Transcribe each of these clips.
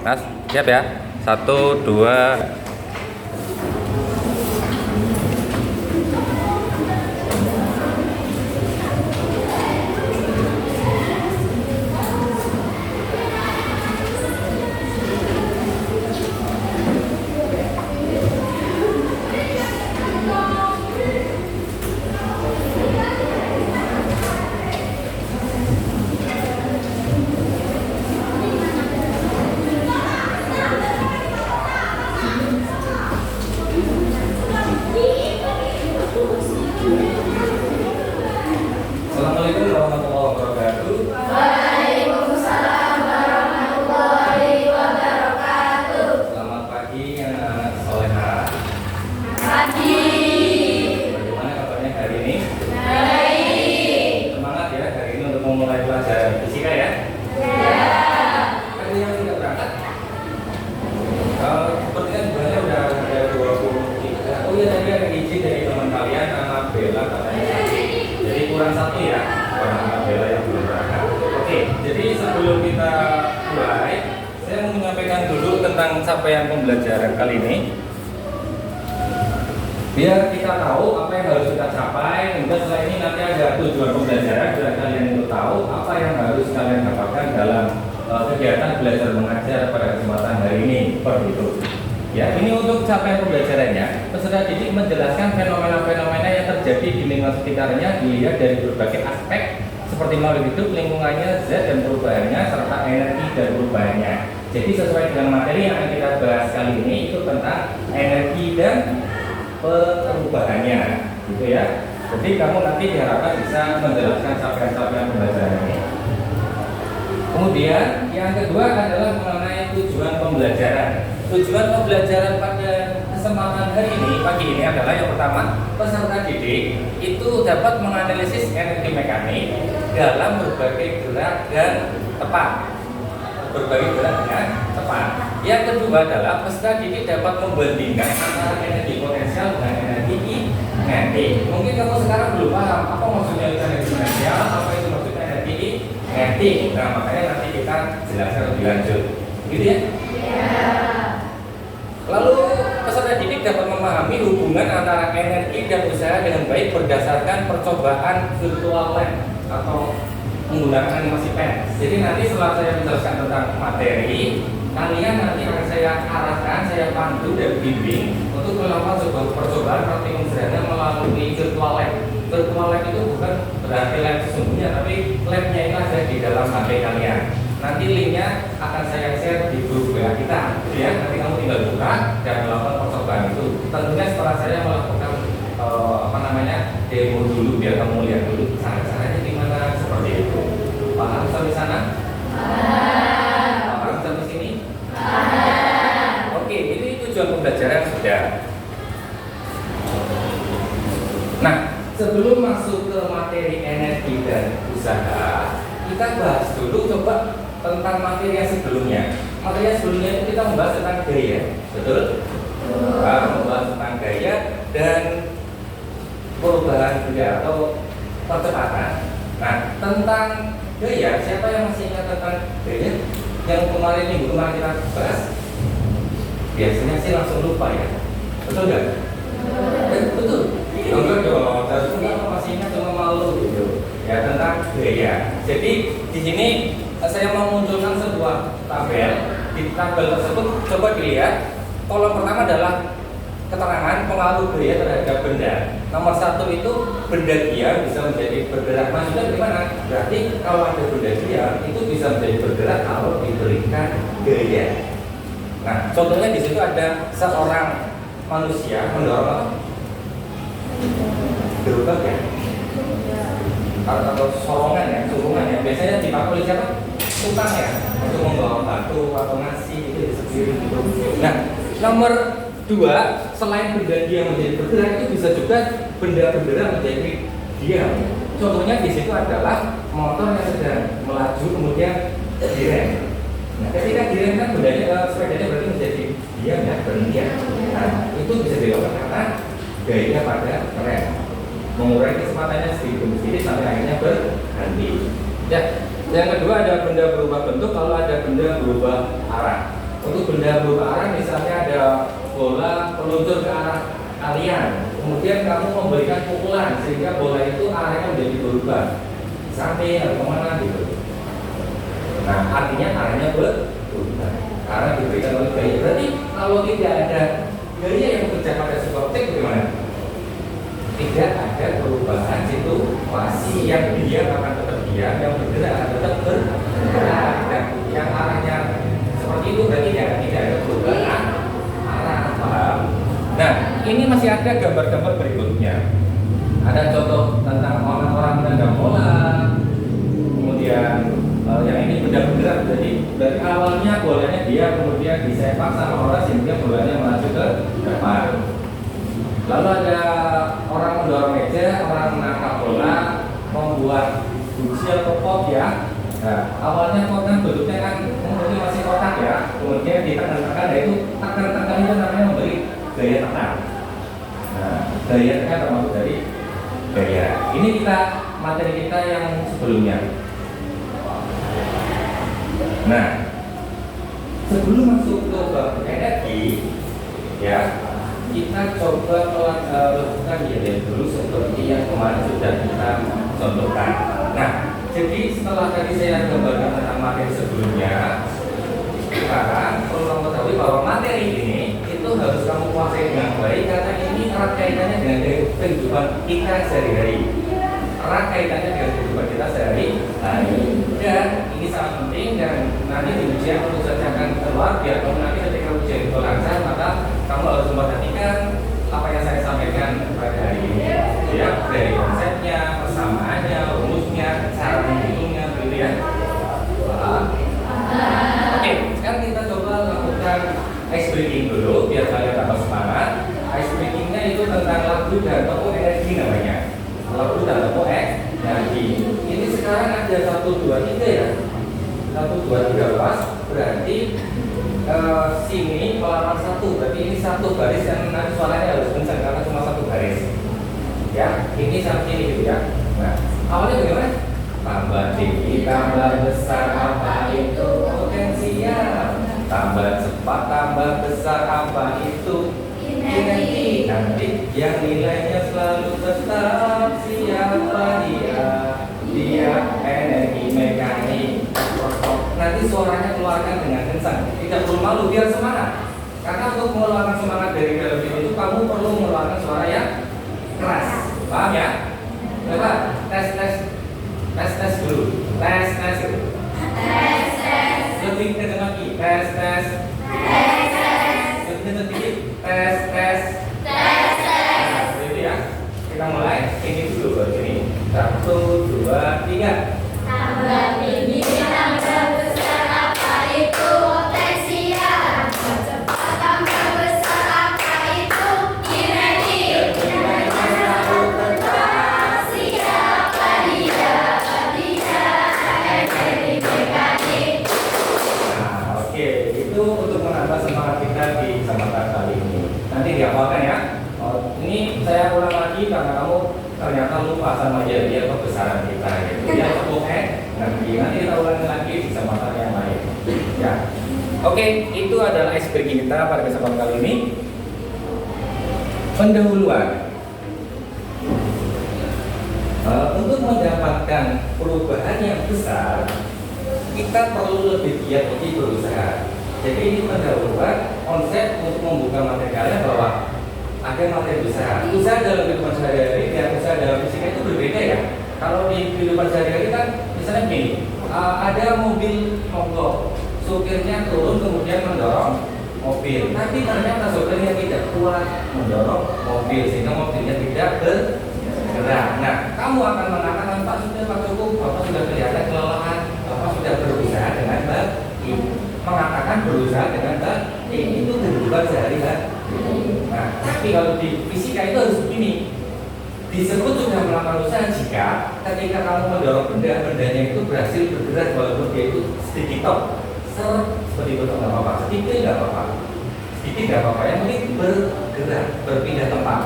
Mas, siap ya? Satu, dua. Assalamualaikum warahmatullahi wabarakatuh. Waalaikumsalam warahmatullahi wabarakatuh. Selamat pagi anak-anak soleha. Pagi. Bagaimana kabarnya hari ini? Baik. Semangat ya hari ini untuk memulai pelajaran fisika ya. Ya. Ada yang tidak berangkat? Sepertinya sebenarnya udah ada 23. Oh iya, tadi ada izin dari teman kalian, anak Bella katanya. Jadi kurang satu ya, orang anak Bella yang belum berangkat. Oke, jadi sebelum kita mulai, saya mau menyampaikan dulu tentang capaian pembelajaran kali ini. Biar kita tahu apa yang harus kita capai, hingga setelah ini nanti ada tujuan pembelajaran biar kalian itu tahu apa yang harus kalian dapatkan dalam kegiatan belajar mengajar pada kesempatan hari ini. Seperti itu. Ya, ini untuk capaian pembelajarannya. Peserta didik menjelaskan fenomena-fenomena yang terjadi di lingkungan sekitarnya dilihat dari berbagai aspek seperti makhluk hidup, lingkungannya, zat dan perubahannya, serta energi dan perubahannya. Jadi sesuai dengan materi yang akan kita bahas kali ini itu tentang energi dan perubahannya, gitu ya. Jadi kamu nanti diharapkan bisa menjelaskan capaian-capaian pembelajaran ini. Kemudian yang kedua adalah mengenai tujuan pembelajaran. Tujuan pembelajaran pada kesempatan hari ini, pagi ini adalah yang pertama, peserta didik itu dapat menganalisis energi mekanik dalam berbagai gerak dan tepat. Berbagai gerak dengan tepat. Yang kedua adalah peserta didik dapat membandingkan antara energi potensial dengan energi kinetik. Mungkin kamu sekarang belum paham apa maksudnya energi potensial, apa itu maksudnya energi kinetik. Nah, makanya nanti kita jelaskan lebih lanjut. Gitu ya? Ya. Lalu peserta didik dapat memahami hubungan antara energi dan usaha dengan baik berdasarkan percobaan virtual lab atau menggunakan animasi pen. Jadi nanti setelah saya menjelaskan tentang materi, kalian nanti akan saya arahkan, saya pandu dan bimbing untuk melakukan sebuah percobaan praktikum sederhana melalui virtual lab. Virtual lab itu bukan berarti lab sesungguhnya, tapi labnya itu ada di dalam HP kalian. Nanti linknya akan saya share di grup WA kita, gitu ya. Nanti kamu tinggal buka dan melakukan percobaan itu. Tentunya setelah saya melakukan demo dulu biar kamu lihat dulu caranya gimana, seperti itu. Paham sampai sana? Paham sampai sini? Oke, ini tujuan pembelajaran sudah. Nah, sebelum masuk ke materi energi dan usaha, kita bahas dulu coba tentang materi yang sebelumnya. Materi yang sebelumnya itu kita membahas tentang gaya, betul? Membahas tentang gaya dan perubahan gaya atau percepatan. Nah, tentang gaya, siapa yang masih ingat tentang gaya? Yang minggu kemarin kita bahas? Biasanya sih langsung lupa ya, betul nggak? Betul. Enggak dong, terus masih ingat cuma malu gitu. Ya, tentang gaya. Jadi di sini saya mau munculkan sebuah tabel. Di tabel tersebut coba dilihat. Kolom pertama adalah keterangan pengaruh gaya terhadap benda. Nomor 1 itu benda diam bisa menjadi bergerak. Maksudnya gimana? Berarti kalau ada benda diam itu bisa menjadi bergerak kalau diberikan gaya. Nah, contohnya di situ ada seorang manusia mendorong apa? Gerobak ya? Atau sorongan ya, surungan ya. Biasanya dipakai oleh siapa? Tukang ya, untuk membawa batu atau nasi itu disebut gitu. Nah, nomor 2, selain benda diam menjadi bergerak, itu bisa juga benda bergerak menjadi diam. Contohnya di situ adalah motor yang sedang melaju kemudian direm. Nah, ketika direm kan sepedanya berarti menjadi diam ya, berhenti ya. Nah, itu bisa dilakukan karena gayanya pada rem, mengurangi kecepatannya sedikit sampai akhirnya berhenti. Ya, yang kedua ada benda berubah bentuk kalau ada benda berubah arah. Untuk benda berubah arah misalnya ada bola meluncur ke arah kalian, kemudian kamu memberikan pukulan sehingga bola itu arahnya menjadi berubah sampai kemana gitu. Nah artinya arahnya berubah karena diberikan oleh gaya. Berarti kalau tidak ada gaya yang bekerja pada sebuah objek bagaimana? Tidak ada perubahan situasi, yang diam akan tetap diam, yang bergerak akan tetap bergerak. Dan yang arahnya seperti itu berarti tidak ada perubahan arah, paham? Nah, ini masih ada gambar-gambar berikutnya. Ada contoh tentang orang-orang menendang bola, kemudian yang ini benda bergerak. Jadi dari awalnya bolanya dia kemudian disepak sama orang sehingga bolanya melaju ke depan. Lalu ada orang mendorong meja, orang menangkap bola, membuat buji atau pot ya. Nah, awalnya pot kan bentuknya kan mungkin masih kotak ya, kemudian ditekan-tekan, yaitu tekan-tekan itu namanya memberi gaya tekan. Nah, gaya tekan termasuk dari gaya. Ini materi kita yang sebelumnya. Nah, sebelum masuk ke bab energi, ya kita coba melakukan ya dulu seperti yang kemarin sudah kita contohkan. Nah, jadi setelah tadi saya gambarkan tentang materi sebelumnya, sekarang perlu kamu ketahui bahwa materi ini itu harus kamu kuasai dengan baik karena ini erat kaitannya dengan kehidupan kita sehari-hari. Erat kaitannya dengan kehidupan kita sehari-hari. Dan ini sangat penting dan nanti di ujian tentu saja akan keluar biar kamu nanti ketika ujian itu lancar maka kamu harus memperhatikan apa yang saya sampaikan pada hari ini. Ya, dari konsepnya, persamaannya, rumusnya, cara menghitungnya, gitu ya. Oke, sekarang kita coba lakukan ice breaking dulu biar kalian tambah semangat. Ice breakingnya itu tentang lagu dan toko energi namanya. Lagu dan toko energi. Ini sekarang ada 1, 2, 3 ya. 1, 2, 3 pas. Berarti sini melawan 1. Berarti ini 1 baris yang nanti suaranya harus kencang karena cuma 1 baris. Ya, ini sampai ini gitu ya. Nah, awalnya bagaimana? Tambah tinggi, tambah besar, apa itu potensial? Tambah cepat, tambah besar, apa itu energi? Nanti yang nilainya selalu tetap siapa dia? Dia energi mekanik. Nanti suaranya keluarkan dengan kencang. Tidak perlu malu, biar semangat. Karena untuk mengeluarkan semangat dari dalam diri itu kamu perlu mengeluarkan suara yang keras. Paham ya? Coba tes dulu. Tes dulu. Lebih kencang lagi. Tes. Lebih kencang dikit. Tes. Nah, gitu ya. Kita mulai. Ini dulu baru ini. 1, 2, 3. Tambah tinggi, tambah besar, apa itu potensial? Tambah cepat, tambah besar, apa itu energi? Nilainya selalu tetap siapa dia? Dia energi mekanik. Nah, oke. Itu untuk menambah semangat kita di kesempatan kali ini. Nanti dihafalkan ya. Ini saya ulang lagi karena kamu ternyata lupa sama dia kebesaran kita gitu ya. Nanti kita ulangi lagi di kesempatan yang lain ya. Oke, itu adalah ice breaking kita pada kesempatan kali ini. Pendahuluan. Untuk mendapatkan perubahan yang besar kita perlu lebih giat untuk berusaha. Jadi ini pendahuluan konsep untuk membuka materi kalian bahwa ada materi usaha. Usaha dalam kehidupan sehari-hari dan usaha dalam fisika itu berbeda ya. Kalau di kehidupan sehari-hari kan misalnya gini, ada mobil mogok, supirnya turun kemudian mendorong mobil, tapi ternyata supirnya tidak kuat mendorong mobil sehingga mobilnya tidak bergerak. Nah, kamu akan mengatakan Pak cukup, Bapak sudah kelihatan kelelahan, Bapak sudah berusaha dengan baik. Mengatakan berusaha dengan baik itu kehidupan sehari-hari. Nah, tapi kalau di fisika itu harus begini, disebut sudah melakukan usaha jika ketika kamu mendorong bendanya itu berhasil bergerak walaupun dia itu sedikit top, seperti itu nggak apa-apa, sedikit nggak apa-apa, yang penting bergerak, berpindah tempat.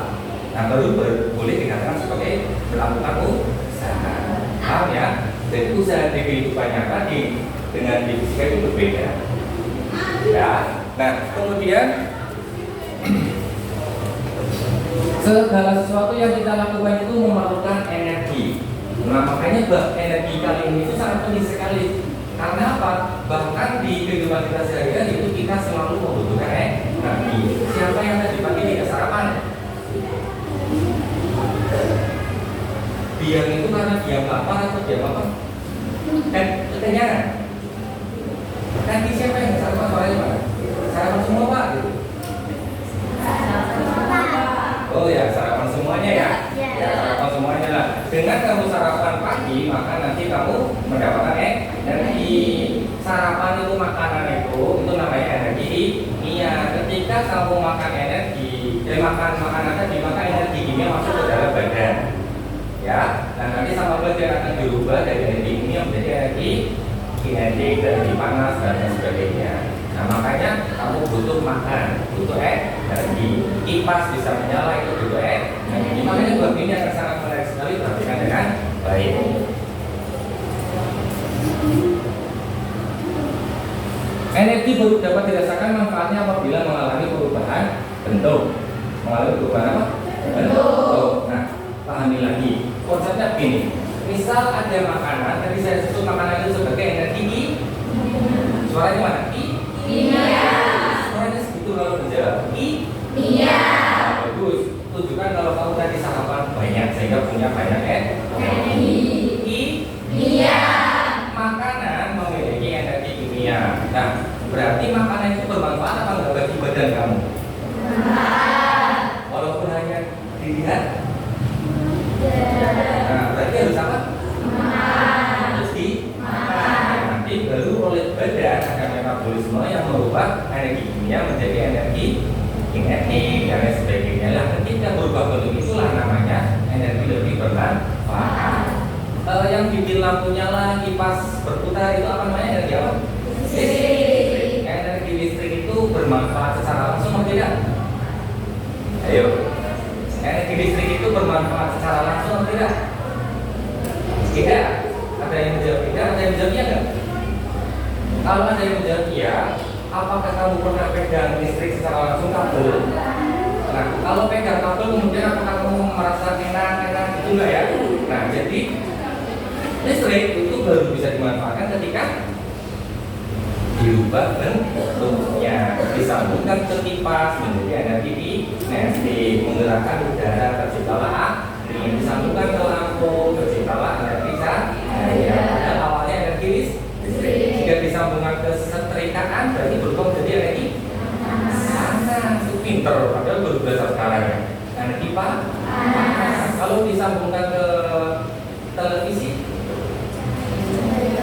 Nah, baru boleh dikatakan sebagai melakukan usaha. Paham ya? Jadi usaha di kehidupan nyata dengan di fisika itu berbeda. Ya. Nah, kemudian segala sesuatu yang kita lakukan itu memerlukan energi. Nah, makanya energi kali ini itu sangat penting sekali. Karena apa? Bahkan di kehidupan kita sehari-hari itu kita selalu membutuhkan energi. Siapa yang tadi pagi tidak sarapan? Diam itu karena diam lapar atau diam apa? Dan kekenyangan. Nanti siapa yang sarapan soalnya mana? Sarapan semua Pak? Gitu. Oh ya, sarapan semuanya ya? Ya, sarapan semuanya lah. Dengan kamu sarapan pagi, maka nanti kamu mendapatkan energi. Sarapan itu makanan itu namanya energi kimia. Ketika kamu makan energi, makan makanan tadi, maka energi kimia masuk ke dalam badan. Ya, nah nanti sama badan akan dirubah dari energi kimia menjadi energi kinetik, energi panas dan sebagainya. Nah makanya kamu butuh makan, butuh energi. Kipas bisa menyala itu butuh energi. Makanya bab ini akan sangat menarik sekali, perhatikan dengan baik. Energi baru dapat dirasakan manfaatnya apabila mengalami perubahan bentuk. Mengalami perubahan apa? Bentuk. Nah, pahami lagi. Konsepnya begini. Misal ada makanan, tadi saya sebut makanan itu sebagai energi. Suaranya mana? Kimia. Suaranya segitu kalau menjawab. Kimia. Bagus. Tunjukkan kalau kamu tadi sarapan banyak sehingga punya banyak energi. Kimia. Makanan memiliki energi kimia. Nah, berarti makanan itu bermanfaat apa enggak bagi badan kamu? Bermanfaat. Walaupun hanya dilihat. Nah, berarti harus apa? Harus dimakan. Nanti baru oleh badan akan metabolisme yang merubah energi kimia menjadi energi kinetik dan lain sebagainya. Lah, ketika berubah bentuk itulah namanya energi lebih bermanfaat. Yang bikin lampu nyala, kipas berputar itu apa namanya? Energi apa? Listrik. Energi listrik itu bermanfaat secara langsung atau tidak? Ayo. Energi listrik itu bermanfaat secara langsung atau tidak? Tidak. Ada yang menjawab tidak? Ada yang menjawab iya enggak? Kalau ada yang menjawab iya, apakah kamu pernah pegang listrik secara langsung kabel? Nah, kalau pegang kabel kemudian apakah kamu merasa enak itu enggak ya? Nah, jadi listrik itu baru bisa dimanfaatkan ketika dirubah bentuknya, disambungkan ke kipas menjadi energi kinetik, menggerakkan udara terciptalah angin, disambungkan ke lampu terciptalah energi cahaya. Padahal awalnya energi listrik. Jika disambungkan ke setrikaan berarti berubah menjadi energi panas. Itu pinter, padahal baru belajar sekarang ya. Energi panas. Kalau disambungkan ke televisi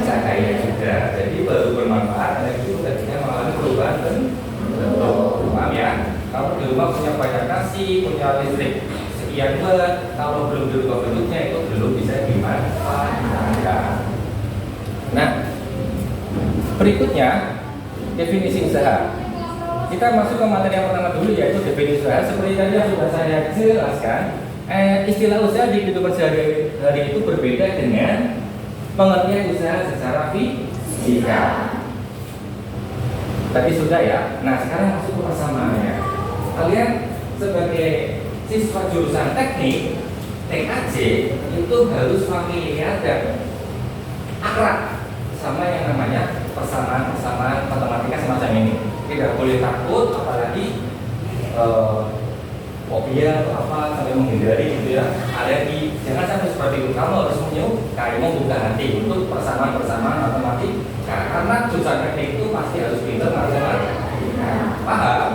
cahaya juga, jadi baru bermanfaat energi itu ketika mengalami perubahan bentuk. Paham ya? Kamu di rumah punya banyak nasi, punya listrik sekian watt, kalau belum dirubah bentuknya itu belum bisa dimanfaatkan. Nah, berikutnya definisi usaha. Kita masuk ke materi yang pertama dulu, yaitu definisi usaha. Seperti tadi yang sudah saya jelaskan, istilah usaha di kehidupan sehari-hari itu berbeda dengan pengertian usaha secara fisika. Tadi sudah ya. Nah, sekarang masuk ke persamaannya. Kalian sebagai siswa jurusan teknik TKJ itu harus familiar dan akrab sama yang namanya persamaan matematika semacam ini. Tidak boleh takut, apalagi fobia atau apa sampai menghindari gitu ya, alergi. Jangan sampai seperti itu. Kamu harus menyukai, membuka hati untuk persamaan matematika. Karena jurusan teknik itu pasti harus pintar matematika. Paham?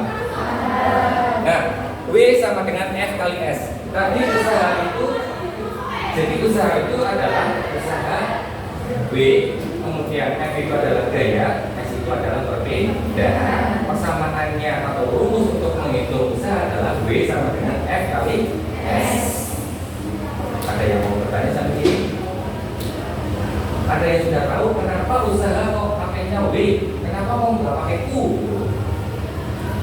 Nah, W sama dengan F kali S. Tadi usaha itu, jadi usaha itu adalah usaha W, kemudian F itu adalah gaya, S itu adalah perbedaan. Persamaannya atau rumus untuk menghitung usaha adalah W sama dengan F kali S. Ada yang mau bertanya sampai ini? Ada yang sudah tahu kenapa usaha kok pakainya W? Kenapa mau nggak pakai U?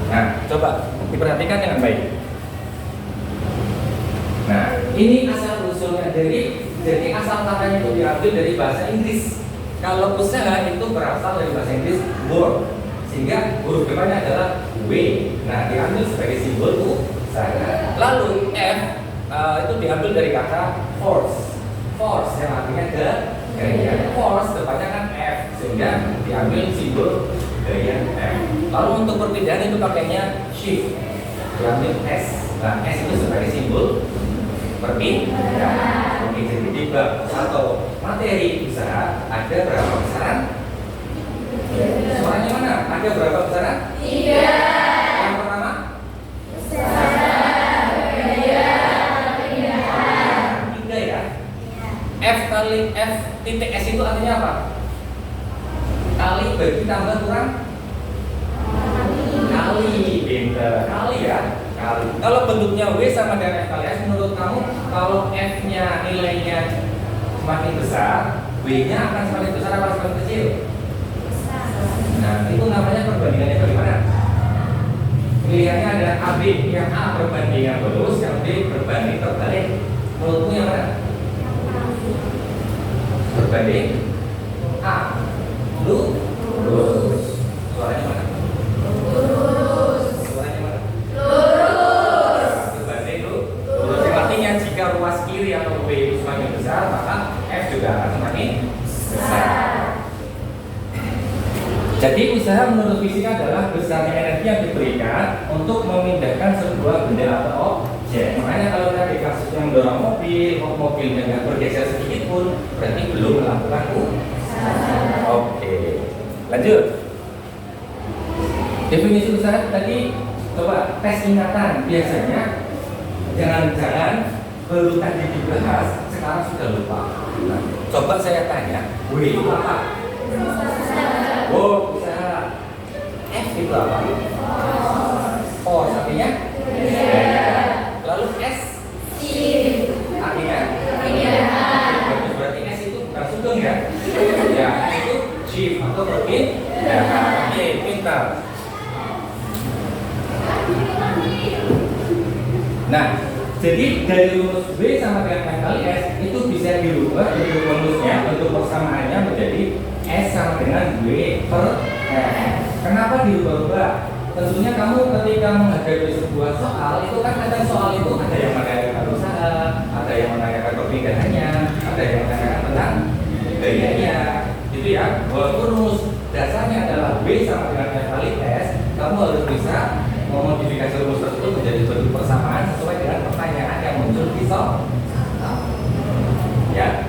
Nah, coba diperhatikan dengan baik. Nah, ini asal usulnya jadi asal katanya itu diambil dari bahasa Inggris. Kalau usaha itu berasal dari bahasa Inggris work, sehingga huruf depannya adalah W. Nah, diambil sebagai simbol usaha. Lalu F itu diambil dari kata force. Force yang artinya gaya. Force depannya kan F, sehingga diambil simbol gaya F. Lalu untuk perpindahan itu pakainya shift, diambil S. Nah, S itu sebagai simbol perpindahan. Oke, jadi di bab 1 materi usaha ada berapa besaran? Suaranya mana? Ada berapa besaran? 3. Yang pertama? Tiga ya. F kali F titik S itu artinya apa? Kali bagi tambah kurang? Kali, pinter. Kali ya. Kali. Kalau bentuknya W sama dengan F kali S, menurut kamu kalau F-nya nilainya semakin besar, W-nya akan semakin besar atau semakin kecil? Nah, itu namanya perbandingannya bagaimana? Pilihannya ada AB, yang A berbanding yang lurus, yang B berbanding terbalik. Menurutmu yang mana? Berbanding A. Lurus. Suaranya mana? Suaranya mana? Berbanding lurus. Yang artinya jika ruas kiri atau W itu semakin besar, maka F juga akan semakin besar. Jadi usaha menurut fisika adalah besarnya energi yang diberikan untuk memindahkan sebuah benda atau objek. Makanya kalau tadi kasus yang mendorong mobilnya nggak bergeser sedikit pun, berarti belum melakukan usaha. Oke, lanjut. Definisi usaha tadi, coba tes ingatan. Biasanya jangan-jangan baru tadi dibahas, sekarang sudah lupa. Nah, coba saya tanya, W itu apa? Oh, usaha. F itu apa? Force artinya? Lalu S artinya? Berarti S itu bukan sugeng ya? Ya, itu shift atau perpindahan. Oke, pintar. Nah, jadi dari rumus B sama dengan F kali S itu bisa dirubah bentuk rumusnya, bentuk persamaannya menjadi S sama dengan W per F. Kenapa dirubah-ubah? Tentunya kamu ketika menghadapi sebuah soal itu kan kadang soal itu ada yang menanyakan usaha, ada yang menanyakan perpindahannya, ada yang menanyakan tentang gayanya, gitu ya. Walaupun rumus dasarnya adalah W sama dengan F kali S, kamu harus bisa memodifikasi rumus tersebut menjadi bentuk persamaan sesuai dengan pertanyaan yang muncul di soal. Ya.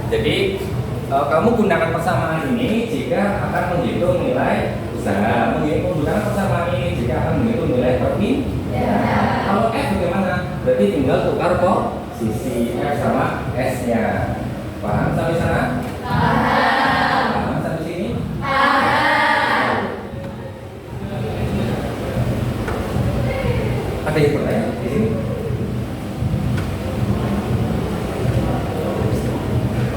Jadi kamu gunakan persamaan ini jika akan menghitung nilai usaha, menggunakan persamaan ini jika akan menghitung nilai perpindahan. Kalau F bagaimana? Berarti tinggal tukar posisi F sama S-nya. Paham sampai sana? Paham sampai sini? Ada yang bertanya di sini?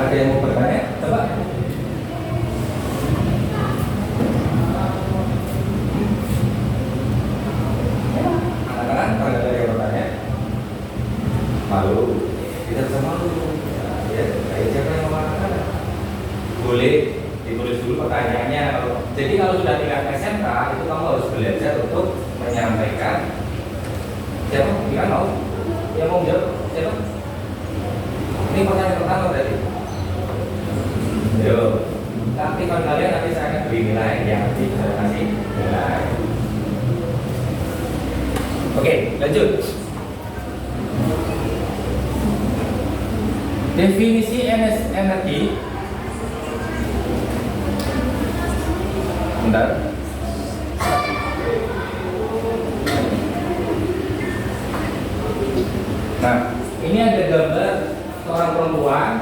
Ada yang mau bertanya? Coba. Anak-anak, kalau ada yang bertanya, malu, tidak usah malu. Ya, siapa yang mau anak-anak? Boleh ditulis dulu pertanyaannya. Jadi kalau sudah tingkat SMK, itu kamu harus belajar untuk menyampaikan. Siapa? Tidak mau? Yang mau jawab? Siapa? Ini pertanyaan pertama tadi. Yo, tapi kalau kalian nanti saya akan beri nilai yang nanti saya kasih nilai. Oke, lanjut. Definisi energi. Bentar. Nah, ini ada gambar seorang perempuan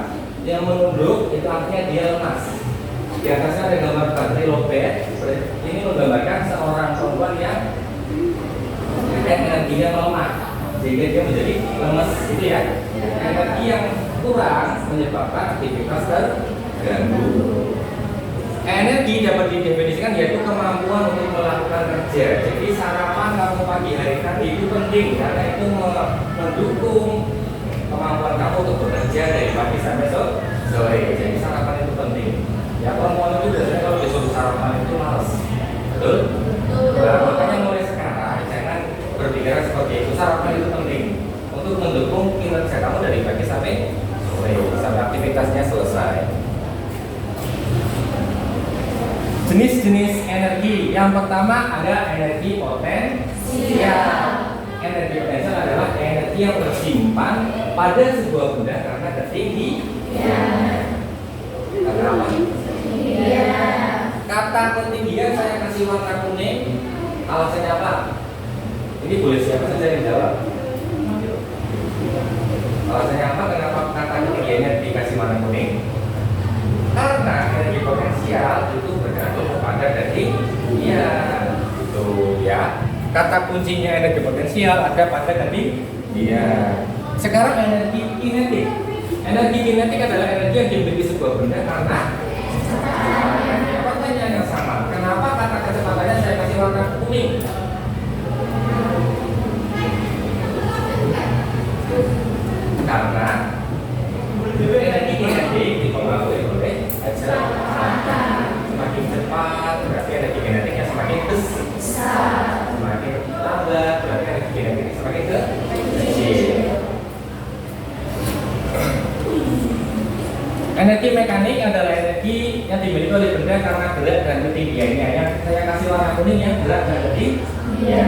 yang menunduk, itu artinya dia lemas. Di atasnya ada gambar baterai lowbat. Ini menggambarkan seorang perempuan yang energinya melemah, sehingga dia menjadi lemas, gitu ya. Energi yang kurang menyebabkan aktivitas terganggu. Energi dapat didefinisikan yaitu kemampuan untuk melakukan kerja. Jadi sarapan kamu pagi hari tadi itu penting karena itu mendukung kemampuan kamu untuk bekerja dari pagi sampai sore. Jadi sarapan itu penting. Ya perempuan itu biasanya kalau disuruh sarapan itu malas. Betul? Nah, makanya mulai sekarang jangan berpikiran seperti itu. Sarapan itu penting untuk mendukung kinerja kamu dari pagi sampai sore, sampai aktivitasnya selesai. Jenis-jenis energi. Yang pertama ada energi potensial. Energi potensial adalah energi yang tersimpan pada sebuah benda karena ketinggian. Karena apa? Kata ketinggian saya kasih warna kuning. Alasannya apa? Ini boleh siapa saja yang jawab. Alasannya apa? Kenapa kata ketinggiannya dikasih warna kuning? Karena energi potensial itu bergantung kepada ketinggian. Itu ya. Kata kuncinya energi potensial ada pada ketinggian. Sekarang energi kinetik. Energi kinetik adalah energi yang dimiliki sebuah benda karena pertanyaan yang sama. Kenapa kata kecepatannya saya kasih warna kuning? Karena energi kinetik dipengaruhi oleh kecepatan. Semakin cepat berarti energi kinetiknya semakin besar. Semakin lambat berarti energi kinetiknya semakin kecil. Energi mekanik adalah energi yang dimiliki oleh benda karena berat dan ketinggiannya. Yang saya kasih warna kuning yang berat dan ketinggian.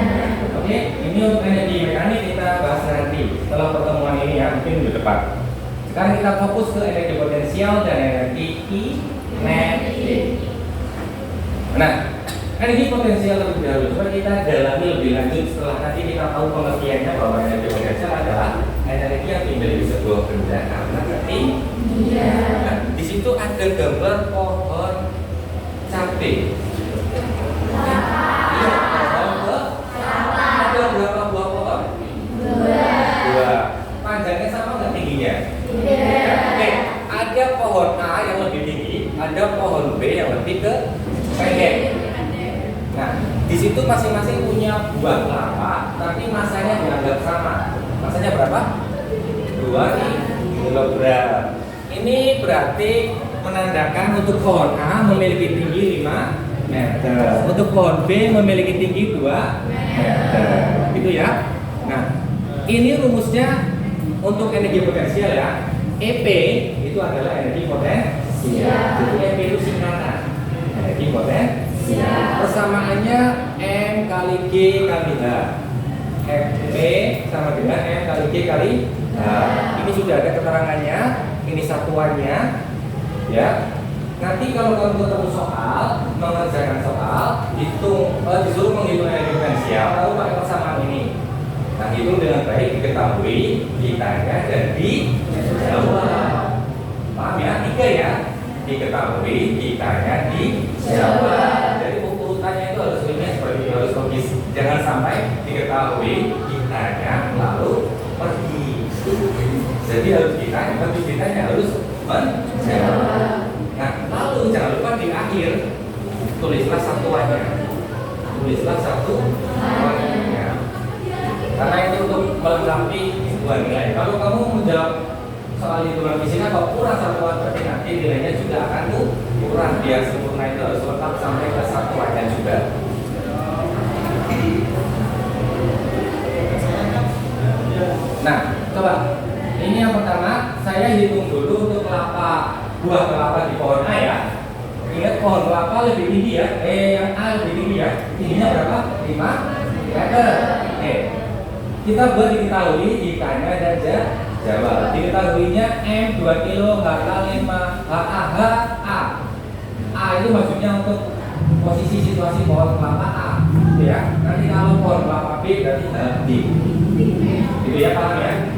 Oke, ini untuk energi mekanik kita bahas nanti setelah pertemuan ini ya, mungkin minggu depan. Sekarang kita fokus ke energi potensial dan energi kinetik. Nah, energi potensial terlebih dahulu. Coba kita dalami lebih lanjut setelah nanti kita tahu pengertiannya bahwa energi potensial adalah energi yang dimiliki sebuah benda karena ketinggian. Nah, di situ ada gambar pohon cabai. Iya, pohon ada berapa buah pohon? Dua. Panjangnya sama nggak tingginya? Oke, ada pohon A yang lebih tinggi, ada pohon B yang lebih pendek. Nah, di situ masing-masing punya buah kelapa, tapi masanya dianggap sama. Masanya berapa? 2 kilogram. Ini berarti menandakan untuk pohon A memiliki tinggi 5 meter, untuk pohon B memiliki tinggi 2 meter, gitu ya. Nah, ini rumusnya untuk energi potensial ya. EP itu adalah energi potensial. Jadi EP itu singkatan energi potensial. Persamaannya M kali G kali H. EP sama dengan M kali G kali H. Ini sudah ada keterangannya. Ini satuannya, ya. Nanti kalau kamu ketemu soal, mengerjakan soal, disuruh menghitung energi potensial, lalu pakai persamaan ini. Nah, hitung dengan baik, diketahui, ditanya dan dijawab. Paham ya? 3 ya. Diketahui, ditanya, dijawab. Jadi urutannya itu harus seperti itu, harus logis. Jangan sampai diketahui, ditanya, lalu pergi. Jadi harus ditanya, habis ditanya harus menjawab. Nah, lalu jangan lupa di akhir tulislah satuannya. Tulislah satuannya. Karena itu untuk melengkapi sebuah nilai. Kalau kamu menjawab soal hitungan fisika kok kurang satuan, berarti nanti nilainya juga akan kurang. Biar sempurna itu harus lengkap sampai ke satuannya juga. Nah, coba. Ini yang pertama, saya hitung dulu untuk buah kelapa di pohon A ya. Ingat pohon kelapa lebih tinggi ya, yang A lebih tinggi ya. Tingginya berapa? 5 meter. Oke. Kita buat diketahui, ditanya dan jawab. Diketahuinya M 2 kilo, H 5, H A. A itu maksudnya untuk posisi situasi pohon kelapa A, ya. Nanti kalau pohon kelapa B berarti H D. Gitu ya, paham ya?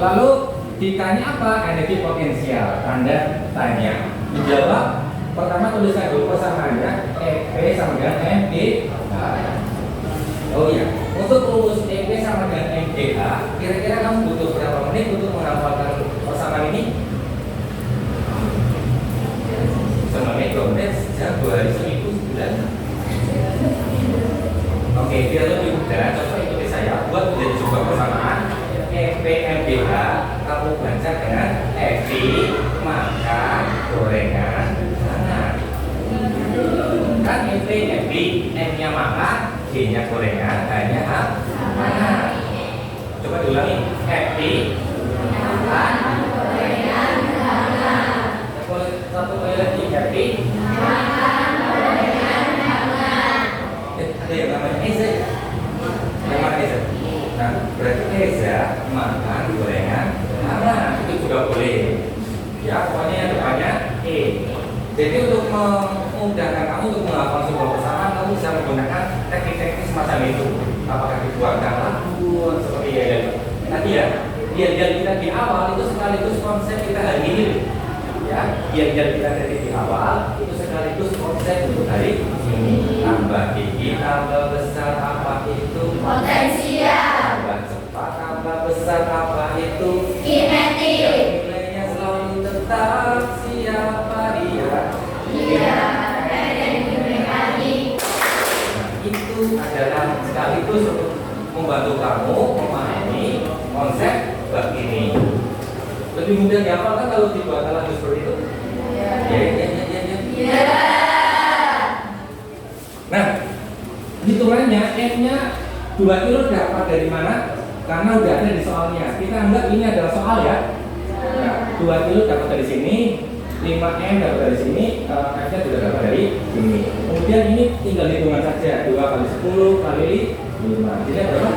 Lalu ditanya apa? Energi potensial. Tanda tanya. Dijawab. Pertama tuliskan dulu persamaannya. EP sama dengan MGH. Oh iya. Untuk rumus EP sama dengan MGH, kira-kira kamu butuh berapa menit untuk menghafalkan persamaan ini? Semenit, 2 menit, sejam, 2 hari, seminggu, sebulan. Oke, biar lebih mudah, coba ikuti saya. Buat menjadi sebuah persamaan. EPMBH kamu baca dengan EPI makan gorengan hangat. Kan EPI A-nya makan, G-nya gorengan, H-nya makan. Coba diulangi. Happy makan gorengan. Satu kali lagi. Happy makan gorengan. Ada yang namanya Eza. Yang mana Eza? Nah, berarti Eza makan gorengan. Itu juga boleh. Ya, pokoknya yang depannya E. Jadi untuk memudahkan kamu untuk menghafal sebuah persamaan, kamu bisa menggunakan teknik-teknik semacam itu. Apakah dibuatkan lagu seperti tadi ya, biar kita di awal itu sekaligus konsep kita hari ini. Ya, biar kita dari di awal itu sekaligus konsep untuk hari ini. Tambah tinggi, tambah besar, apa itu? Potensial. Tambah cepat, tambah besar, apa itu? Kinetik. Nilainya selalu tetap siapa dia? Dia dan mekanik. Nah, itu adalah sekaligus untuk membantu kamu memahami konsep bab ini. Lebih mudah dihafal kan kalau dibuat lagu seperti itu? Ya. Nah, hitungannya M-nya 2 kilo dapat dari mana? Karena udah ada di soalnya. Kita anggap ini adalah soal ya. Nah, 2 kilo dapat dari sini, 5M dapat dari sini, F-nya juga dapat dari sini. Kemudian ini tinggal hitungan saja, 2 kali 10 kali 5. Jadi berapa?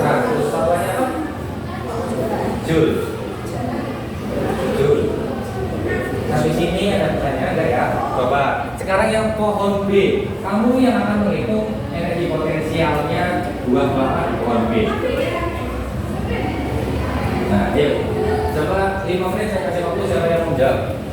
100. Soalnya apa? Joule. Habis ini ada pertanyaan enggak ya? Coba sekarang yang pohon B, kamu yang akan menghitung energi potensialnya buah-buahan di pohon B. Nah, yuk, coba 5 menit saya kasih waktu, siapa yang mau jawab?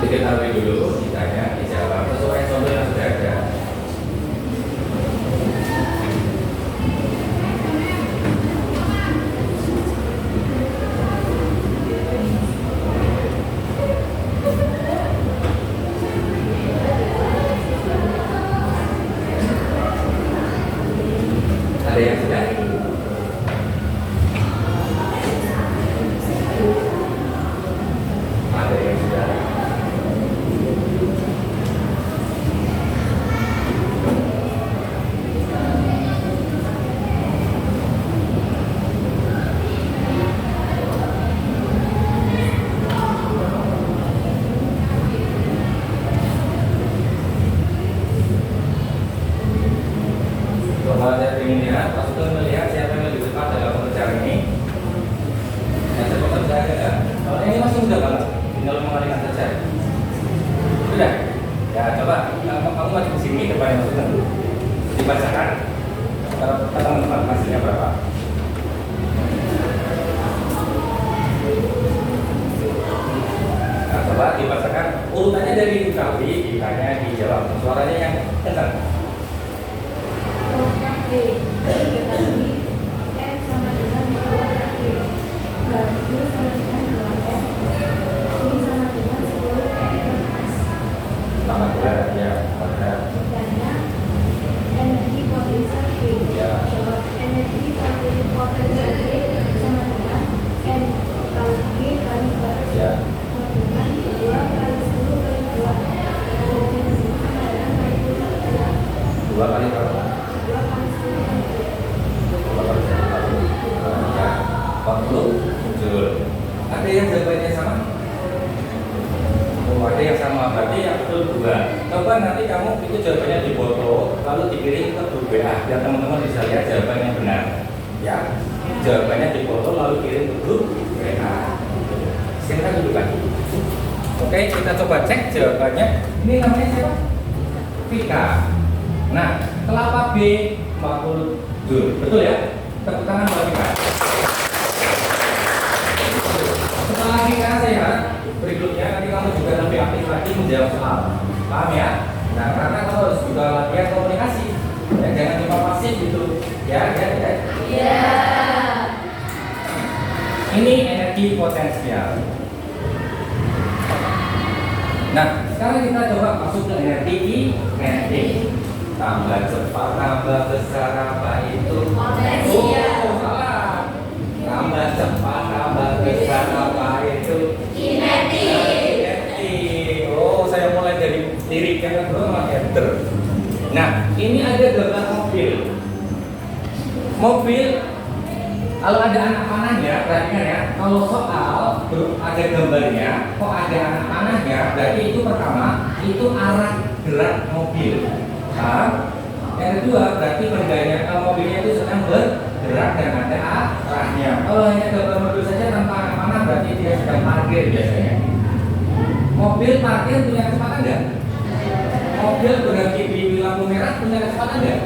Diketahui dulu, ditanya, dijawab sesuai contoh yang sudah ada. Ada yang sudah? Ada yang sudah? Coba saya ingin lihat, pasukan melihat siapa yang lebih cepat dalam pengerjaan ini. Yang cepat saja ada. Kalau ini masih mudah banget, tinggal mengalihkan saja. Sudah? Ya coba, kamu maju ke sini depan yang pasukan dulu. Dibacakan. Kata teman-teman hasilnya berapa? Nah, coba dibacakan urutannya dari diketahui, ditanya, dijawab. Suaranya yang kencang. Tambah berat, ya, berat. Energi potensial B. Ya. Energi potensial B sama dengan N kali G kali berat Ya. sama dengan 2 kali 10 kali 2. Potensi sama dengan kali 2 2 kali berapa? 2 kali 10 kali 2. 2 kali 1 kali. Ya. 47. Ada yang jawabannya sama? Oh, ada yang sama. Berarti yang betul 2. Coba nanti kamu itu jawabannya dipoto, lalu dikirim ke grup WA biar teman-teman bisa lihat jawaban yang benar. Ya. Jawabannya dipoto lalu kirim ke grup WA. Silakan dulu kan. Oke, kita coba cek jawabannya. Ini namanya siapa? Vika. Nah, kelapa B 40 Joule. Betul ya? Tepuk tangan buat Vika. Setelah Vika sehat, berikutnya nanti kamu juga lebih aktif lagi menjawab soal. Paham ya? Nah, karena kamu harus juga latihan komunikasi. Ya, jangan cuma pasif gitu. Ya. Iya. Ini energi energi potensial. Nah, sekarang kita coba masuk ke energi kinetik. Tambah cepat, tambah besar apa itu? Potensial. Oh, salah. Tambah cepat, tambah besar apa itu? Kinetik. Oh, saya mulai dari lirik yang kedua meter. Nah, ini ada gambar mobil. Mobil, kalau ada anak panahnya, perhatikan ya. Kalau soal ada gambarnya, kok ada anak panahnya, berarti itu pertama, itu arah gerak mobil. Yang kedua, berarti bendanya mobilnya itu sedang bergerak dan ada arahnya. Kalau hanya gambar mobil saja tanpa anak panah, berarti dia sedang parkir biasanya. Mobil parkir punya kecepatan enggak? Mobil berhenti di lampu merah punya kecepatan enggak?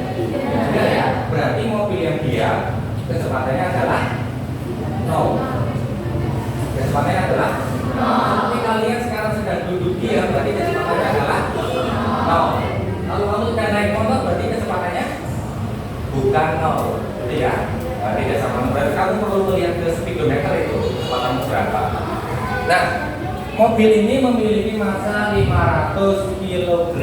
Tidak ya. Berarti mobil yang dia kecepatannya adalah 0. Kecepatannya adalah 0. Tapi kalian sekarang sedang duduk diam, berarti kecepatannya adalah 0. Kalau kamu sudah naik motor, berarti kecepatannya bukan 0. Gitu ya. Nah, tidak sama. Berarti kamu perlu melihat ke speedometer itu kecepatanmu berapa. Nah, mobil ini memiliki massa 500 kg.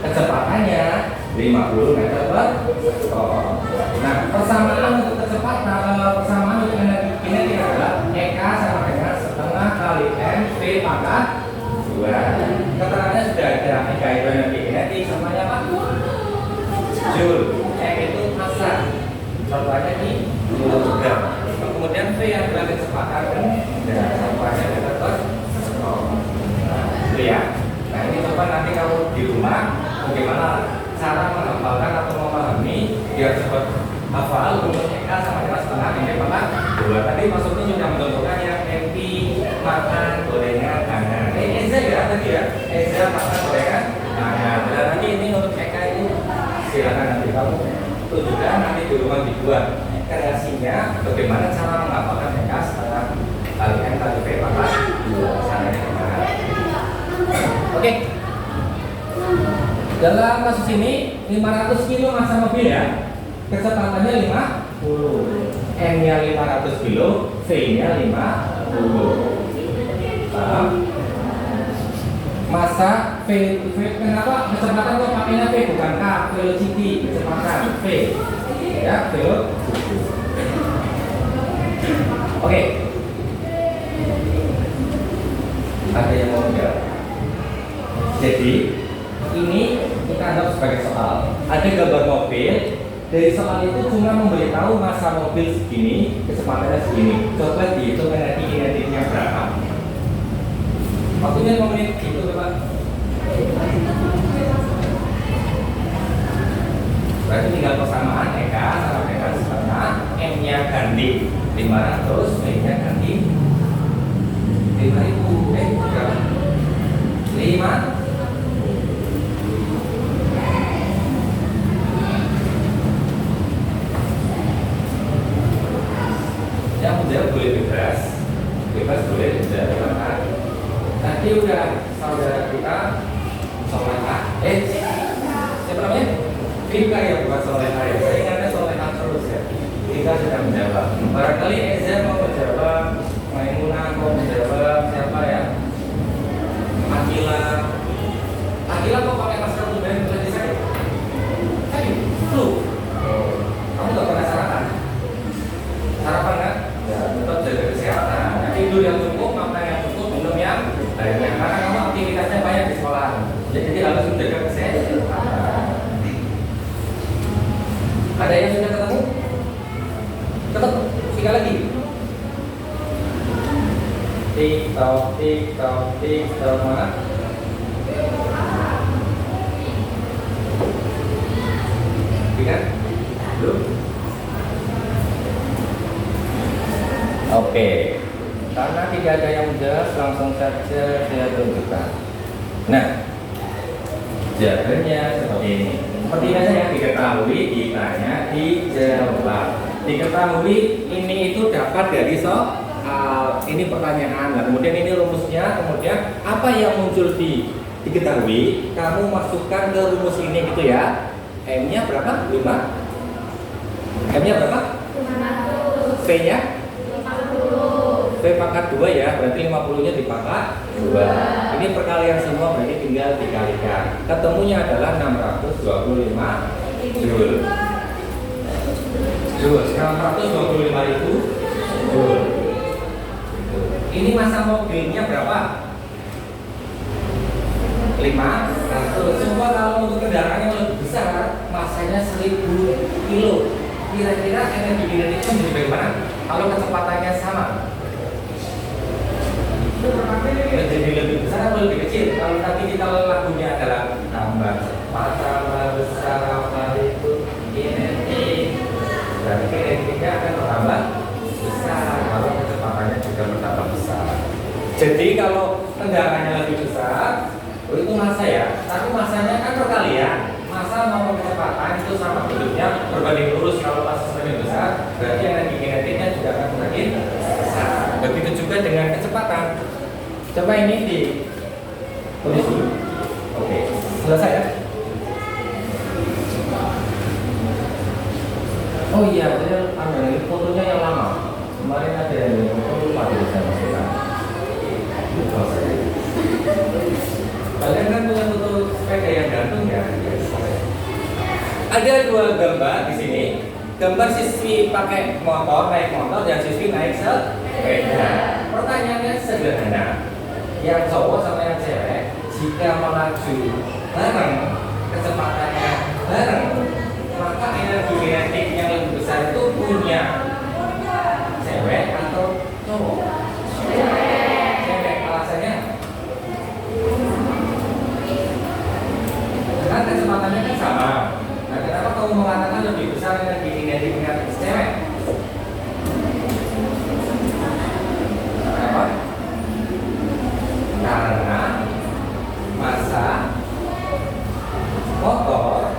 Kecepatannya 50 meter per sektor. Nah, persamaan untuk persamaan untuk energi kinetik adalah EK sama dengan setengah kali M V pangkat 2. Keterangannya sudah ada. EK itu energi kinetik, samanya apa? Joule. M itu massa. Contohnya di kilogram. Kemudian V yang adalah kecepatan dan samanya meter per sektor. Itu ya. Nah, ini coba nanti kamu di rumah bagaimana cara menghafalkan atau memahami biar cepat hafal untuk EK sama dengan setengah M pangkat 2. Tadi maksudnya sudah menentukan yang MP makan gorengan kanan. Eza ya tadi ya. Eza makan gorengan kanan. Dan nanti ini untuk EK itu silakan nanti kamu tunjukkan nanti di rumah dibuat kreasinya bagaimana cara menghafalkan EK setengah kali M kali V pangkat 2. Caranya gimana? Oke. Dalam kasus ini 500 kilo massa mobil ya. Kecepatannya 50. M-nya 500 kilo, V-nya 50. Paham? Massa V, kenapa kecepatan kok pakainya V bukan K? Velocity, kecepatan V. Ya, velocity. Oke. Ada yang mau menjawab? Jadi ini kita anggap sebagai soal. Ada gambar mobil. Dari soal itu cuma memberitahu massa mobil segini, kecepatannya segini. Coba dihitung energi kinetiknya berapa. Waktunya 5 menit gitu, Pak. Berarti tinggal persamaan EK sama dengan setengah. M-nya ganti 500, V-nya ganti 5.000. Berapa? 5. Yang menjawab boleh bebas boleh tidak berangkat. Nanti udah saudara kita Soleha, siapa namanya? Vika ya, bukan Soleha ya. Saya ingatnya Soleha terus ya. Vika sudah menjawab. Barangkali Eza mau menjawab, Maimunah mau menjawab, siapa ya? Akila kok pakai masker dan belajar saya? Flu. Kamu nggak pernah sarapan? Sarapan kan? Ya, tetap jaga kesehatan. Nah, tidur yang cukup, makan yang cukup, minum yang banyak. Karena kamu aktivitasnya banyak di sekolah. Jadi harus menjaga kesehatan. Ada yang sudah ketemu? Tetap, sekali lagi. TikTok, mana? Kan? Belum? Oke. Karena tidak ada yang menjawab, langsung saja saya tunjukkan. Nah, jawabannya seperti ini. Seperti biasa yang diketahui, ditanya, dijawab. Diketahui ini itu dapat dari soal. Ini pertanyaan. Nah, kemudian ini rumusnya. Kemudian apa yang muncul diketahui, kamu masukkan ke rumus ini gitu ya. M-nya berapa? 5. M-nya berapa? 500. V-nya? 50. V pangkat 2 ya, berarti 50-nya dipangkat 2. Ini perkalian semua, berarti tinggal dikalikan. Ketemunya adalah 625 Joule. 625.000 Joule. Ini massa mobilnya berapa? 500. Coba kalau untuk kendaraan yang lebih besar, massanya 1000 kilo. Kira-kira energi kinetiknya menjadi bagaimana? Kalau kecepatannya sama, menjadi lebih besar atau lebih kecil? Kalau tadi kita lagunya adalah tambah cepat, tambah besar, apa itu kinetik, berarti kinetiknya akan bertambah besar kalau kecepatannya juga bertambah besar. Jadi kalau kendaraannya lebih besar, itu massa ya, tapi massanya kan perkalian. Massa mau kecepatan itu sama bentuknya berbanding lurus. Kalau massa semakin besar, berarti energi kinetiknya juga akan semakin besar. Begitu juga dengan kecepatan. Coba ini di tulis dulu. Oke, selesai ya. Oh iya, betul. Ini fotonya yang lama. Kemarin ada yang lupa tidak saya masukkan. Lupa saya. Kalian kan punya foto sepeda yang gantung ya? Ada dua gambar di sini. Gambar siswi pakai motor, naik motor, dan siswi naik sepeda. Pertanyaannya sederhana. Yang cowok sama yang cewek, jika melaju bareng, kecepatannya bareng, maka energi kinetik yang lebih besar itu punya cewek atau cowok? Cewek. Alasannya? Karena kecepatannya kan sama. Nah, kenapa kamu mengatakan lebih besar energi kinetiknya cewek? Kenapa? Karena massa motor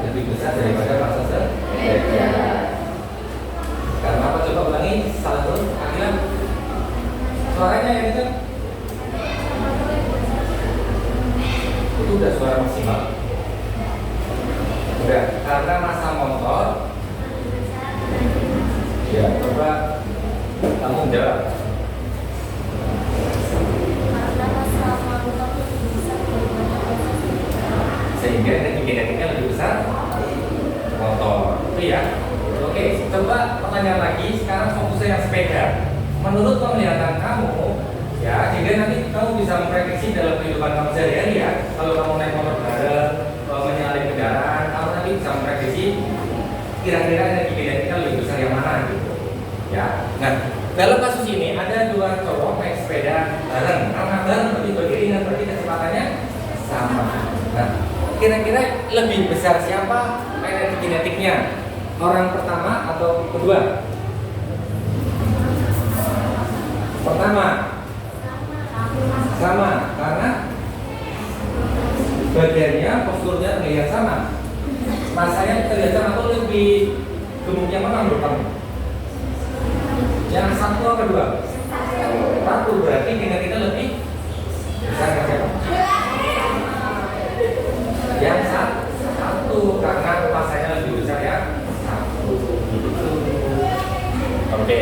lebih besar daripada massa sepeda. Karena apa? Coba ulangi satu. Akhirnya suaranya yang itu udah suara maksimal. Udah, karena massa motor. Ya, coba kamu jawab. Sehingga energi kinetiknya lebih besar motor. Itu ya. Oke, coba pertanyaan lagi. Sekarang fokusnya yang sepeda. Menurut penglihatan kamu, ya, sehingga nanti kamu bisa memprediksi dalam kehidupan kamu sehari-hari ya. Kalau kamu naik motor bareng, menyalip kendaraan, kamu nanti bisa memprediksi kira-kira energi kinetiknya lebih besar yang mana gitu. Ya. Nah, dalam kasus ini ada dua cowok naik sepeda bareng. Karena bareng berarti beriringan, berarti kecepatannya sama. Nah, kira-kira lebih besar siapa energi kinetiknya? Orang pertama atau kedua? Pertama. Sama, karena badannya, posturnya terlihat sama. Masanya terlihat sama atau lebih gemuk yang mana menurut kamu? Yang satu atau kedua? Satu, berarti kinetiknya lebih besar kan siapa? Yang satu, karena masanya lebih besar ya. Satu, gitu. Oke.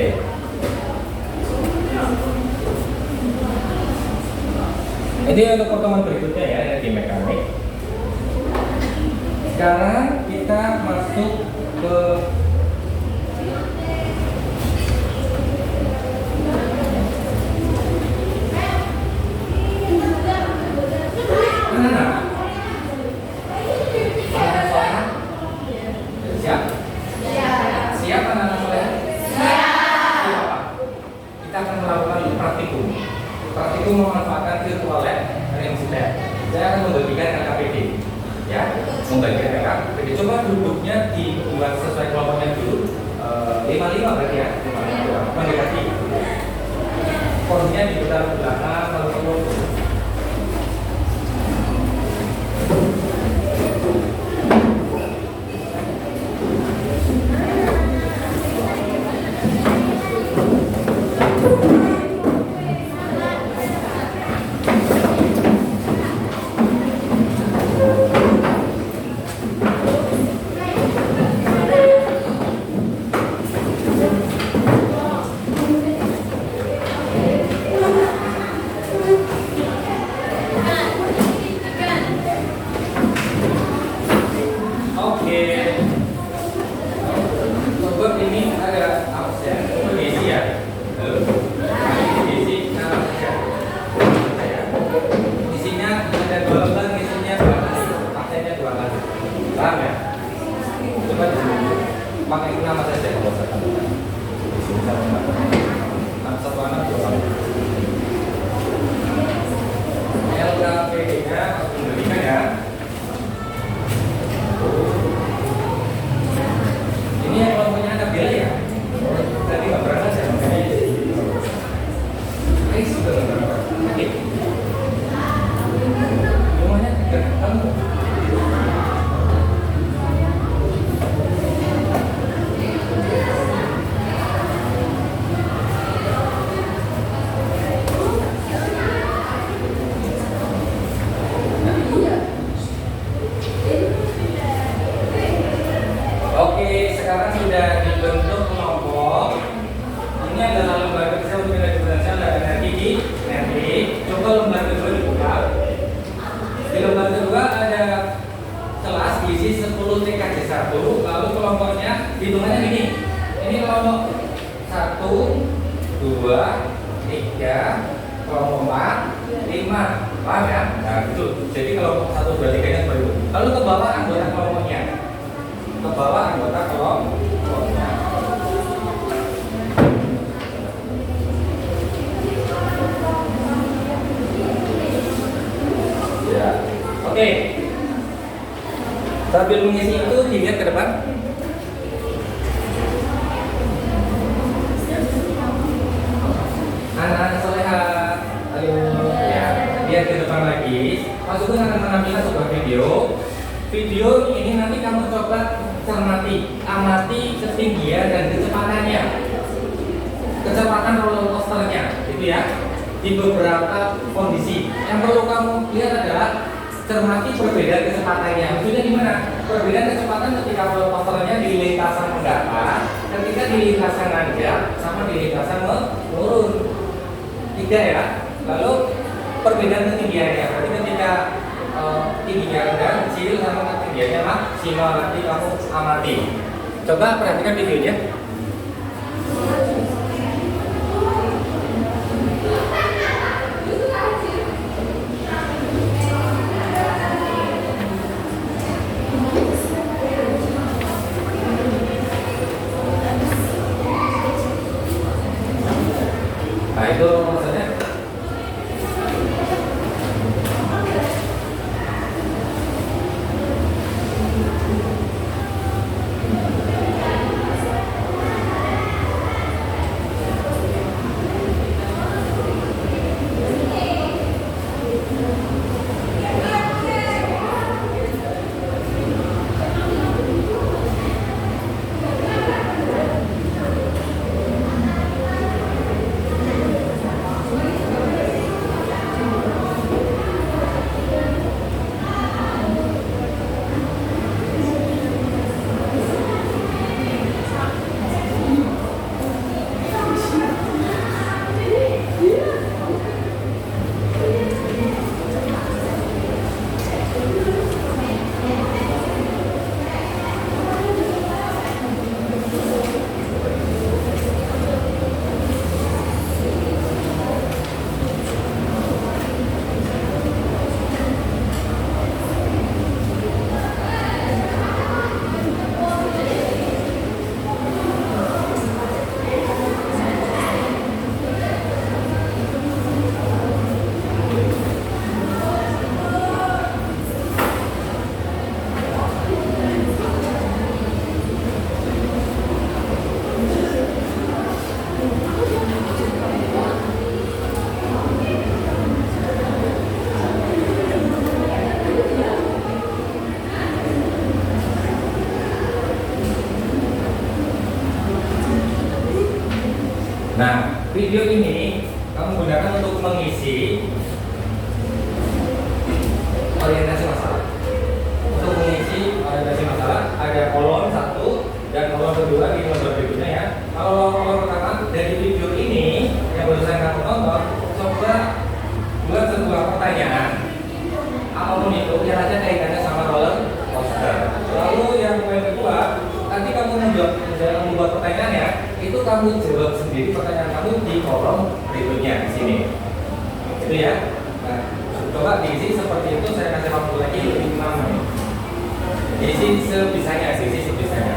Ini untuk pertemuan berikutnya ya, energi mekanik. Sekarang kita masuk ke mana? Anak soleh? Siap? Siap anak soleh? Siap. Kita akan melakukan praktikum. Praktikum memanfaatkan virtual lab yang sudah. Saya akan membagikan KKPD, ya, membagikan KKPD. Coba duduknya dibuat sesuai kelompoknya dulu. 55 berarti ya, 55 mendekati. Porsinya diputar ke belakang kalau perlu. sudah berapa? Oke. Semuanya tidak kamu. Oke, sekarang sudah dibentuk kelompok. Ini adalah lembar kerja untuk diferensial dan energi. Coba lembar kedua dibuka. Di lembar kedua ada kelas diisi 10 TKJ 1. Lalu kelompoknya hitungannya gini. Ini kelompok 1, 2, 3, kelompok 4, 5. Paham ya? Nah, itu. Jadi kelompok 1, 2, 3 nya seperti itu. Lalu ke bawah anggota kelompoknya. Ke bawah anggota kelompoknya. Ya, oke. Sambil mengisi itu dilihat ke depan. Anak-anak soleha, ayo ya, lihat ke depan lagi. Masukkan akan menampilkan sebuah video. Video ini nanti kamu coba cermati, amati ketinggian dan kecepatannya, kecepatan roller coasternya, gitu ya. Di beberapa kondisi yang perlu kamu lihat adalah cermati perbedaan kecepatannya. Maksudnya gimana? Perbedaan kecepatan ketika roller coasternya di lintasan mengdatar, ketika di lintasan nanjak, sama di lintasan menurun. 3 ya. Lalu perbedaan ketinggiannya. Berarti ketika tingginya rendah, kecil sama ketinggiannya maksimal, nanti kamu amati. Coba perhatikan videonya. Nah itu maksudnya. Nah, video ini kamu gunakan untuk mengisi orientasi masalah. Untuk mengisi orientasi masalah ada kolom 1 dan kolom kedua di lembar berikutnya ya. Kalau kolom pertama dari video ini yang barusan kamu tonton, coba buat sebuah pertanyaan apapun itu yang ada kaitannya sama roller coaster. Lalu yang poin kedua, nanti kamu membuat pertanyaannya, itu kamu jawab sendiri pertanyaan kamu di kolom berikutnya di sini. Itu ya. Nah, coba diisi seperti itu. Saya kasih waktu lagi 5 menit. Diisi sebisanya, diisi sebisanya.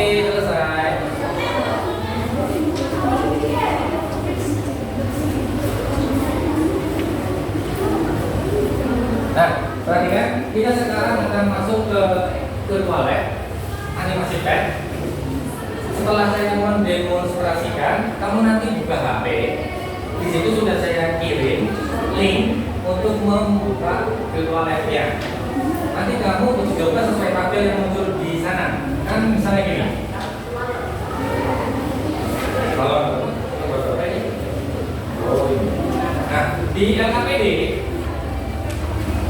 Oke, selesai. Nah, perhatikan, kita sekarang akan masuk ke toilet animasi pad. Setelah saya mendemonstrasikan, kamu nanti buka HP. Di situ sudah saya kirim link untuk membuka toiletnya. Nanti kamu coba sesuai tabel yang muncul di sana. Kan misalnya gini. Nah, di LKPD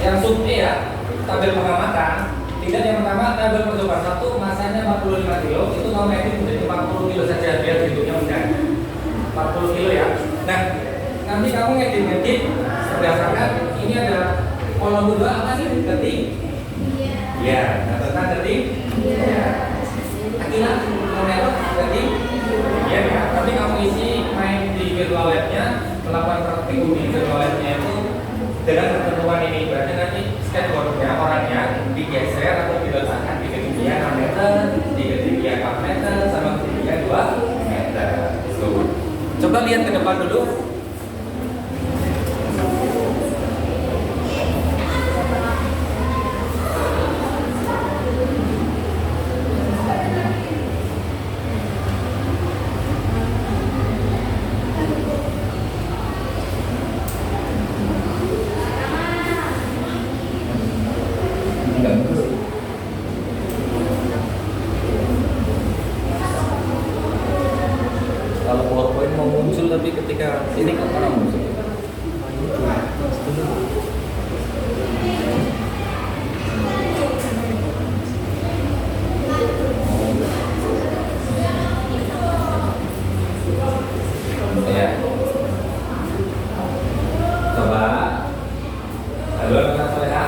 yang sub E ya, tabel pengamatan. Tidak, yang pertama tabel percobaan 1 masanya 45 kilo, itu kamu edit menjadi 40 kilo saja biar bentuknya mudah. 40 kilo ya. Nah, nanti kamu edit berdasarkan ini ada kolom kedua apa sih? Ketik. Ya, nah tentang ketik. Ya. Akila mau nengok ketik. Ya, ya. Nanti kamu isi main di virtual labnya, melakukan praktikum di virtual labnya itu dengan ketentuan ini. Berarti nanti skateboardnya orangnya digeser atau diletakkan di ketinggian 6 meter, di ketinggian 4 meter, sama ketinggian 2 meter. Tuh. Coba lihat ke depan dulu. Kalau PowerPoint mau muncul tapi ketika ini kok malah muncul. Ya. Coba. Halo, Kak Soleha.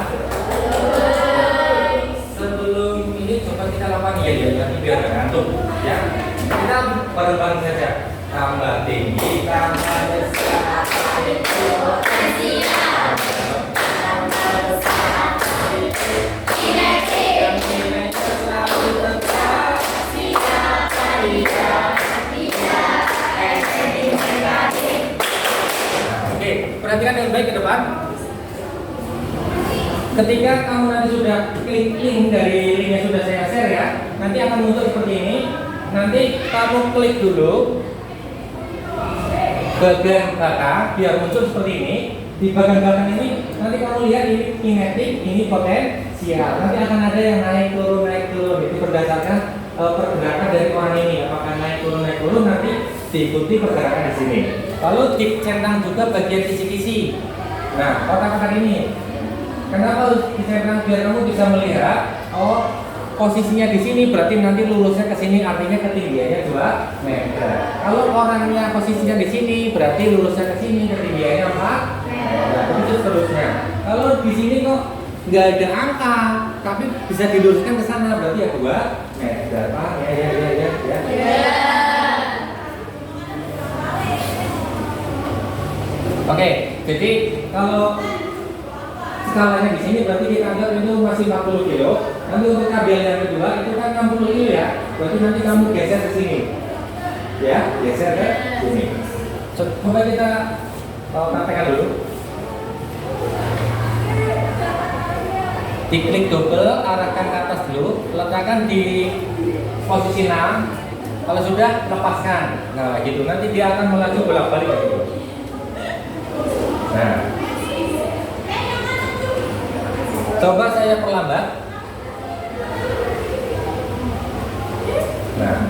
Sebelum ini coba kita lakukan ya, biar nggak ngantuk ya. Kita bareng-bareng saja. Tambah tinggi, tambah besar, potensial. Tambah besar, kinetik. Nilainya selalu tetap. Siapa tidak estetik negatif. Oke, perhatikan dengan baik ke depan. Ketika kamu nanti sudah klik link dari link yang sudah saya share ya, nanti akan muncul seperti ini. Nanti kamu klik dulu bagian belakang biar muncul seperti ini. Di bagian belakang ini nanti kamu lihat ini kinetik, ini potensial. Nanti akan ada yang naik turun itu berdasarkan pergerakan dari orang ini. Apakah naik turun nanti diikuti pergerakan di sini. Lalu dicentang juga bagian kisi-kisi. Nah, kotak-kotak ini. Kenapa harus dicentang biar kamu bisa melihat posisinya di sini, berarti nanti lurusnya ke sini, artinya ketinggiannya 2 meter. Kalau orangnya posisinya di sini, berarti lurusnya ke sini, ketinggiannya 4 meter. Begitu seterusnya. Kalau di sini kok nggak ada angka, tapi bisa diluruskan ke sana, berarti ya 2 meter. Pak, ya. Oke, jadi kalau skalanya di sini berarti kita anggap itu masih 40 kilo. Nanti untuk kabel yang kedua itu kan 60 kilo ya. Berarti nanti kamu geser ke sini. Ya, geser ke sini. Coba kita praktekkan dulu. Diklik double, arahkan ke atas dulu, letakkan di posisi 6. Kalau sudah, lepaskan. Nah, gitu. Nanti dia akan melaju bolak-balik gitu. Nah, coba saya perlambat. Nah,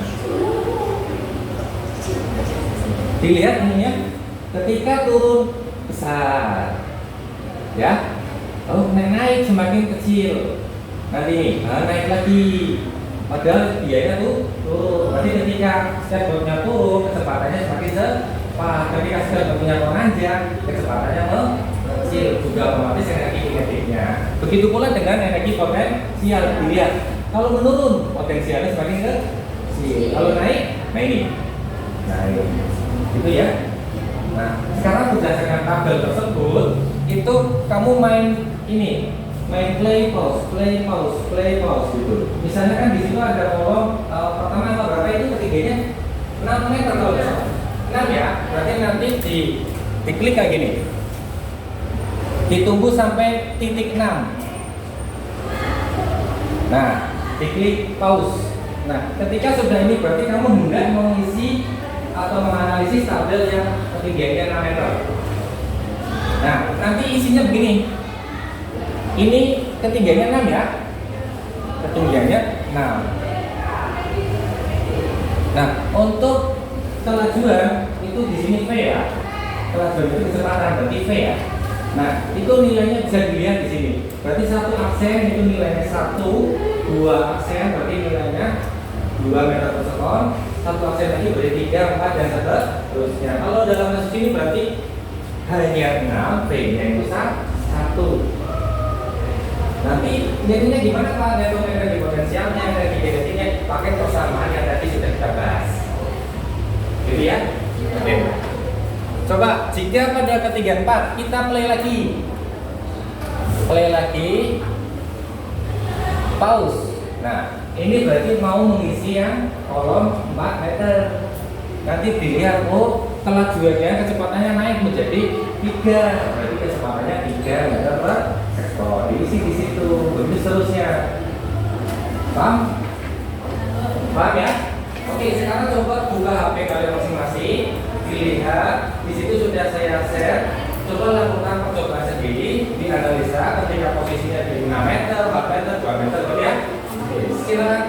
dilihat ini ya, ketika turun besar, ya, naik semakin kecil. Nanti naik lagi. Padahal biayanya tuh turun. Nanti ketika skateboardnya turun, kecepatannya semakin cepat. Ketika skateboardnya menanjak, kecepatannya mengecil. Juga otomatis energi kinetiknya. Begitu pula dengan energi potensial. Dilihat, kalau menurun potensialnya semakin kecil. Kalau naik, naik. Gitu ya. Nah, sekarang berdasarkan tabel tersebut, itu kamu main play pause gitu. Misalnya kan di situ ada kolom pertama meter kalau nggak salah. 6 ya, berarti nanti diklik kayak gini. Ditunggu sampai titik 6. Nah, diklik pause. Nah, ketika sudah ini berarti kamu hendak mengisi atau menganalisis tabel yang ketinggiannya 6 meter. Nah, nanti isinya begini. Ini ketinggiannya 6 ya. Ketinggiannya 6. Nah, untuk kelajuan itu di sini V ya. Kelajuan itu kecepatan berarti V ya. Nah, itu nilainya bisa dilihat di sini. Berarti satu aksen itu nilainya 1, 2 aksen berarti nilainya 2 meter per sekon, satu aksen lagi berarti 3, 4 dan seterusnya. Kalau dalam kasus ini berarti hanya 6, V-nya itu 1. Nanti jadinya gimana Pak? Ngitung energi potensialnya, energi kinetinya pakai persamaan yang tadi sudah kita bahas. Gitu ya? Oke. Coba jika pada ketinggian 4 kita play lagi, pause. Nah, ini berarti mau mengisi yang kolom 4 meter. Nanti dilihat, oh kelajuannya kecepatannya naik menjadi 3, berarti kecepatannya 3 meter per sekon. Diisi di situ, begitu seterusnya. Paham? Paham ya? Oke, sekarang coba buka HP kalian masing-masing, dilihat. Di situ sudah saya share. Coba lakukan percobaan sendiri, dianalisa ketika posisinya di 6 meter, 4 meter, 2 meter, gitu ya. Oke, silakan.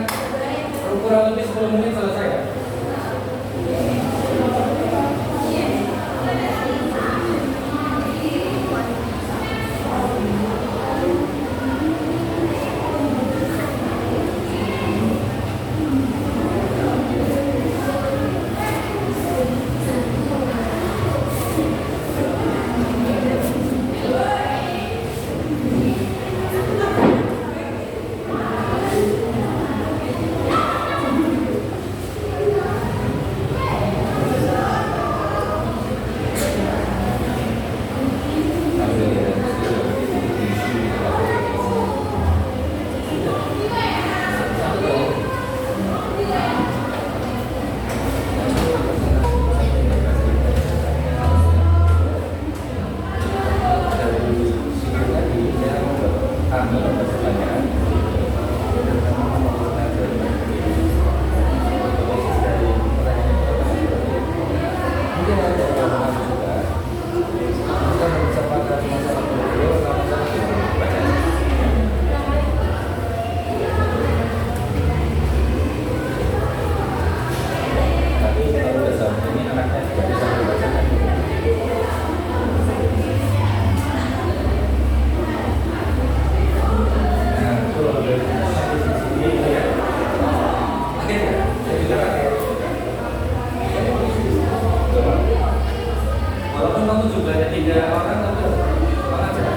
Kurang lebih 10 menit selesai ya. Walaupun kamu juga ada 3 orang, tapi orang aja.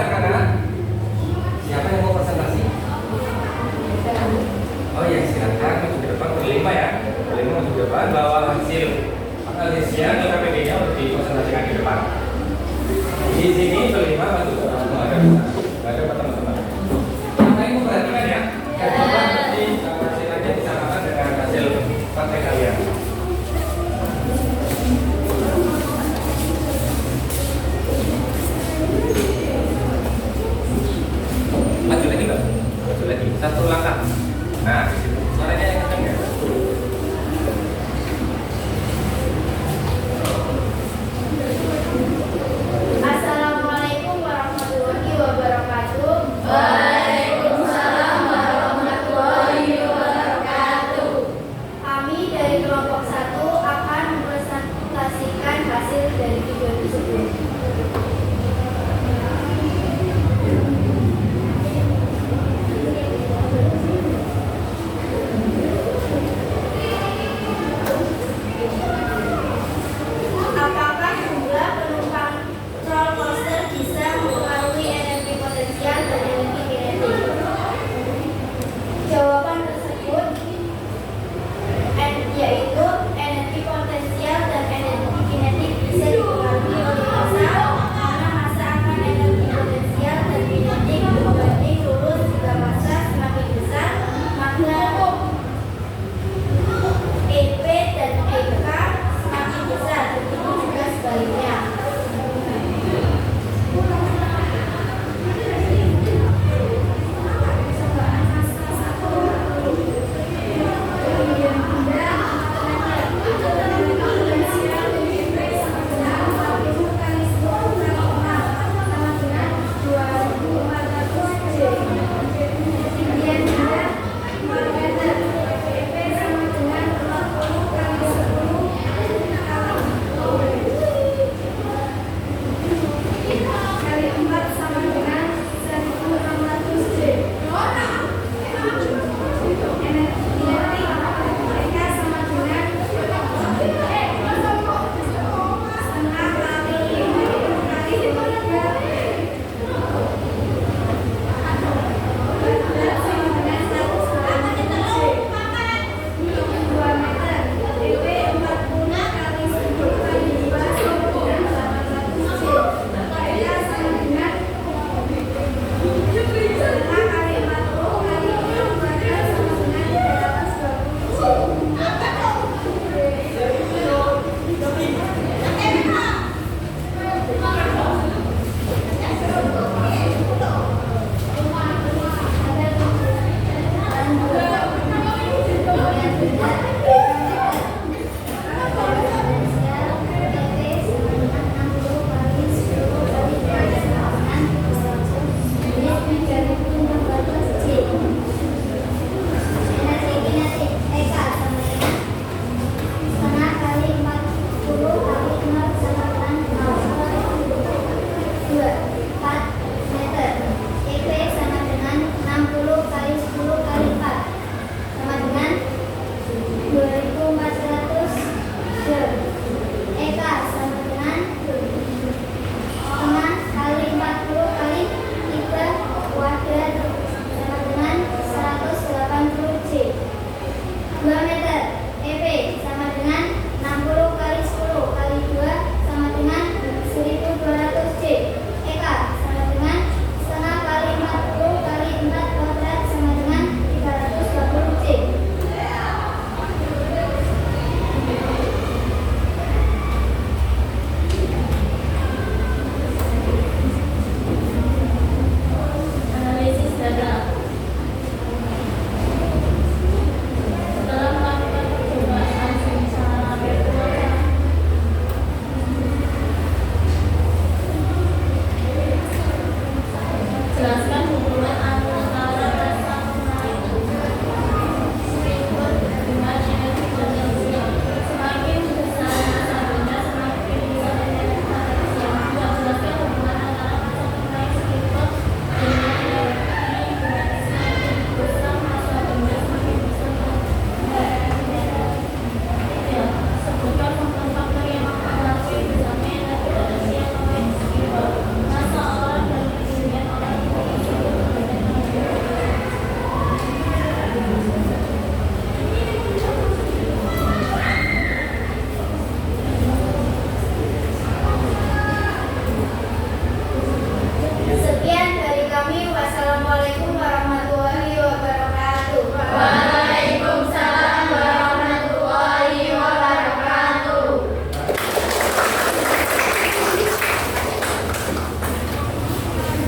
anak-anak? Siapa yang mau presentasi? Oh ya, silakan maju ke depan berlima ya. Berlima maju ke depan, bawa hasil analisnya atau KPD-nya untuk dipresentasikan di depan. Di sini berlima maju ke depan. Ada teman-teman. Nah, ini perhatikan ya. Coba nanti hasilnya disamakan dengan hasil praktek kalian. Maju lagi Mbak, maju lagi, satu langkah. Nah, suaranya yang kencang ya. Assalamualaikum warahmatullahi wabarakatuh.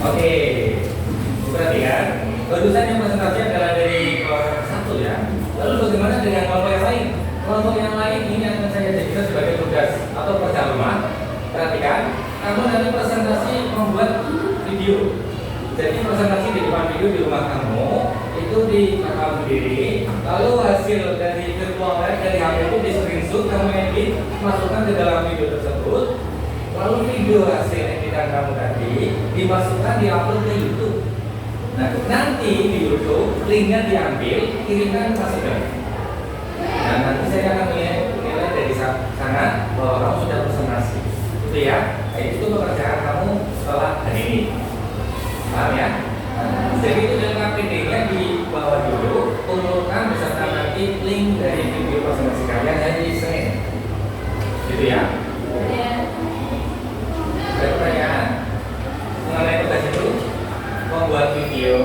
Oke, perhatikan. Barusan yang presentasi adalah dari kelompok 1 ya. Lalu bagaimana dengan kelompok yang lain? Kelompok yang lain ini akan saya jadikan sebagai tugas atau kerja rumah. Perhatikan, kamu nanti presentasi membuat video. Jadi presentasi di depan video di rumah kamu itu direkam sendiri. Lalu hasil dari virtual lab dari HP itu di screenshot, kamu edit, masukkan ke dalam video tersebut. Lalu video hasil editan kamu tadi dimasukkan diupload ke YouTube. Nah, nanti di YouTube linknya diambil, kirimkan ke Mas. Nah, nanti saya akan menilai dari sana bahwa kamu sudah presentasi. Itu ya. Nah, itu pekerjaan kamu setelah hari ini. Paham ya? Nah, jadi itu dengan PD-nya di bawah dulu, kumpulkan beserta nanti link dari video presentasi kalian hari Senin. Gitu ya. Ada pertanyaan mengenai tugas itu? Membuat video,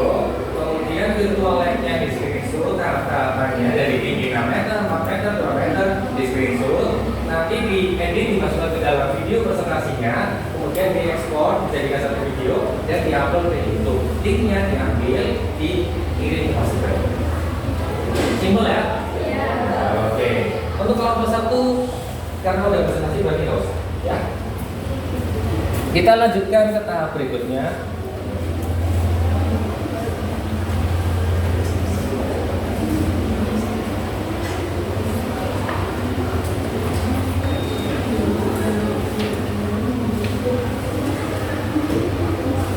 kemudian virtual lab-nya di screenshot, tahap-tahapannya dari tinggi 6 meter, 4 meter, 2 meter di screenshot, nanti diedit, dimasukkan ke dalam video presentasinya, kemudian diekspor, dijadikan satu video, dan diupload ke YouTube. Linknya diambil, dikirim ke Mas. Simpel ya? Iya. Oke. Untuk kelompok 1, karena udah presentasi berarti nggak usah, ya. Kita lanjutkan ke tahap berikutnya.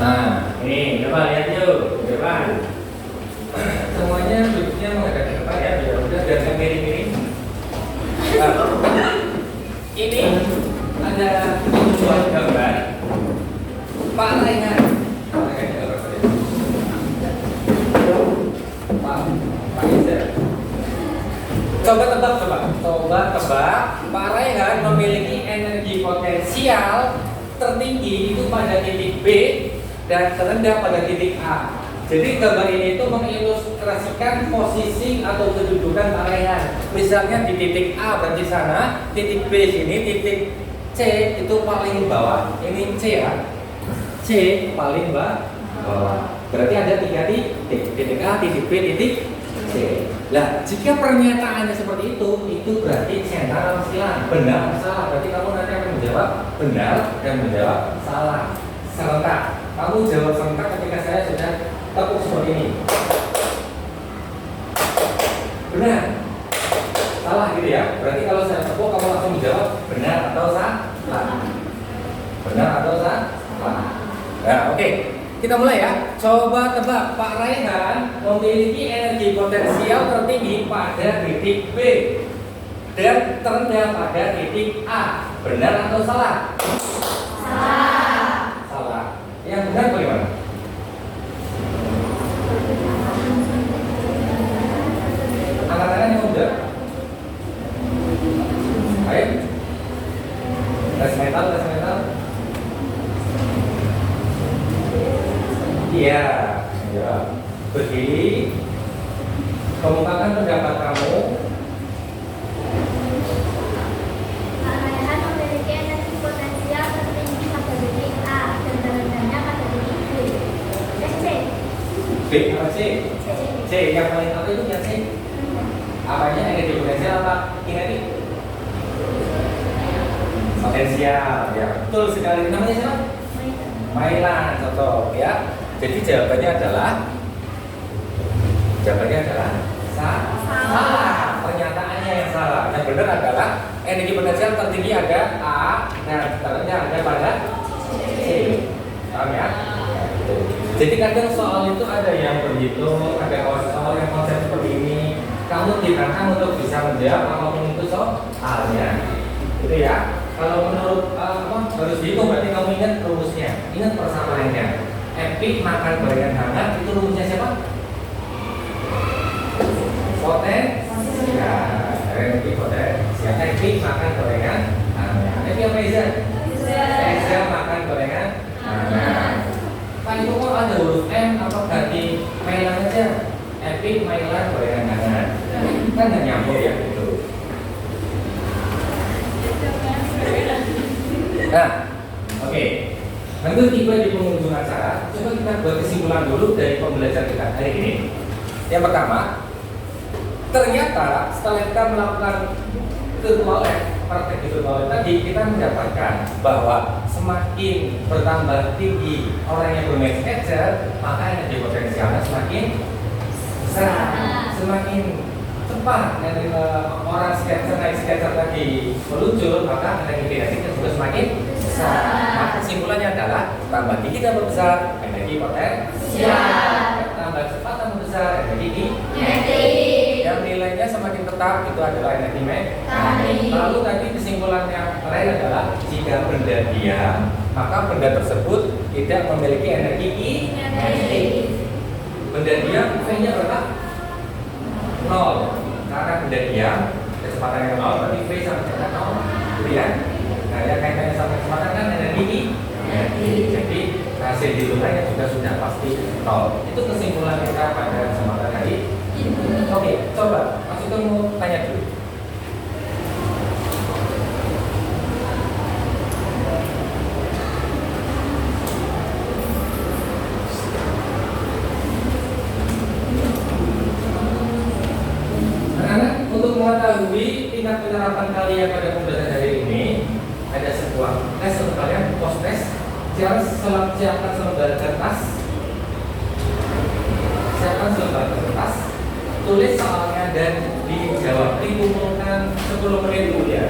Nah, ini coba lihat yuk, depan. Semuanya duduknya menghadap ke depan ya, biar udah dan miring-miring. Ini ada dua gambar. Pak Rehan. Pak Izer. Coba tebak. Pak Rehan memiliki energi potensial tertinggi itu pada titik B dan terendah pada titik A. Jadi gambar ini itu mengilustrasikan posisi atau kedudukan Pak Rehan. Misalnya di titik A berarti sana, titik B sini, titik C itu paling bawah. Ini C ya. C paling bawah. Berarti ada 3 titik A, titik B, titik C. Nah, jika pernyataannya seperti itu berarti sentral atau salah, benar atau salah. Berarti kamu nanti akan menjawab benar dan menjawab salah serentak. Kamu jawab serentak ketika saya sudah tepuk seperti ini. Benar, salah gitu ya. Berarti kalau saya tepuk kamu langsung menjawab benar atau salah. Benar atau salah. Nah, oke. Kita mulai ya. Coba tebak, Pak Raihan memiliki energi potensial tertinggi pada titik B dan terendah pada titik A. Benar atau salah? Salah. Yang benar bagaimana? Angkat tangan yang muda. Ayo. Tes mental. Iya. Berdiri. Kemukakan pendapat kamu. Pak Raihan memiliki energi potensial tertinggi pada titik A dan terendahnya pada titik B. C. B apa C? C yang paling apa itu yang C? Apanya energi potensial apa? Kinetik? Potensial ya. Betul sekali. Namanya siapa? Mailan, cocok ya. Jadi jawabannya adalah salah. Pernyataannya yang salah. Yang benar adalah energi potensial tertinggi ada A dan terendahnya ada pada C. Paham ya? Jadi kadang soal itu ada yang berhitung, ada soal yang konsep seperti ini. Kamu ditantang untuk bisa menjawab apapun itu soalnya, gitu ya. Kalau menurut harus dihitung, berarti kamu ingat rumusnya, ingat persamaannya. Epic makan gorengan hangat itu rumusnya siapa? Potensial. Epic potensial. Epic makan gorengan hangat. Epic apa Iza? Iza makan gorengan hangat. Pak itu kok ada huruf M atau ganti Mailan aja? Epic Mailan gorengan hangat. Kan nggak nyambung ya gitu. Nah, oke. Nanti tiba di penghujung acara, coba kita buat kesimpulan dulu dari pembelajaran kita hari ini. Yang pertama, ternyata setelah kita melakukan virtual praktek virtual tadi, kita mendapatkan bahwa semakin bertambah tinggi orang yang bermain sketcher, maka energi potensialnya semakin besar, semakin cepat. Dari orang sketcher naik sketcher tadi meluncur, maka energi kinetiknya juga semakin besar. Maka kesimpulannya adalah tambah tinggi tambah besar energi potensial, tambah cepat tambah besar energi kinetik. Yang nilainya semakin tetap itu adalah energi mekanik. Lalu tadi kesimpulan yang lain adalah jika benda diam, maka benda tersebut tidak memiliki energi kinetik. Benda diam V-nya berapa? 0. Karena benda diam kecepatannya 0, berarti V sama dengan 0. Gitu ya. Nah, yang kaitannya sama kecepatan kan energi kinetik. Jadi hasil hitungannya juga sudah pasti 0. Itu kesimpulan kita pada kesempatan hari. Oke, coba Mas Sugeng mau tanya dulu. Anak-anak, untuk mengetahui tingkat penerapan kalian pada pembelajaran hari ini, ada sebuah tes untuk kalian, post test. Siapkan selembar kertas. Siapkan selembar kertas. Tulis soalnya dan dijawab. Dikumpulkan 10 menit dulu ya.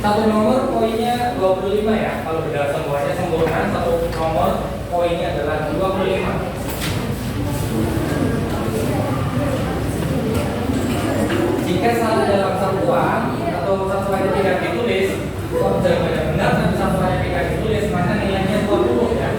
Satu nomor poinnya 25 ya. Kalau benda semuanya sempurna, satu nomor poinnya adalah 25. Jika salah dalam satuan atau satuannya tidak ditulis, kalau jawabannya benar tapi satuannya tidak ditulis, maka nilainya 20 ya.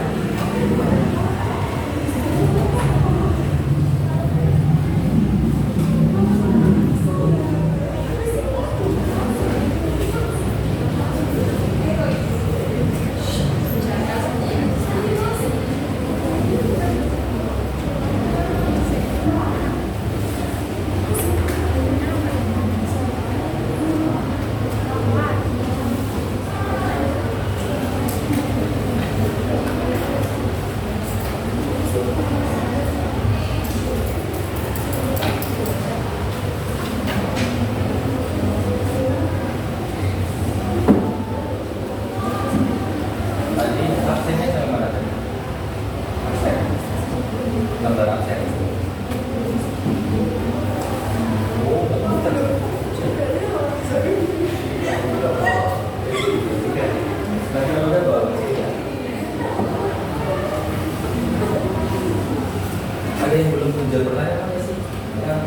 Ada yang belum menjawab pertanyaan apa sih? Yang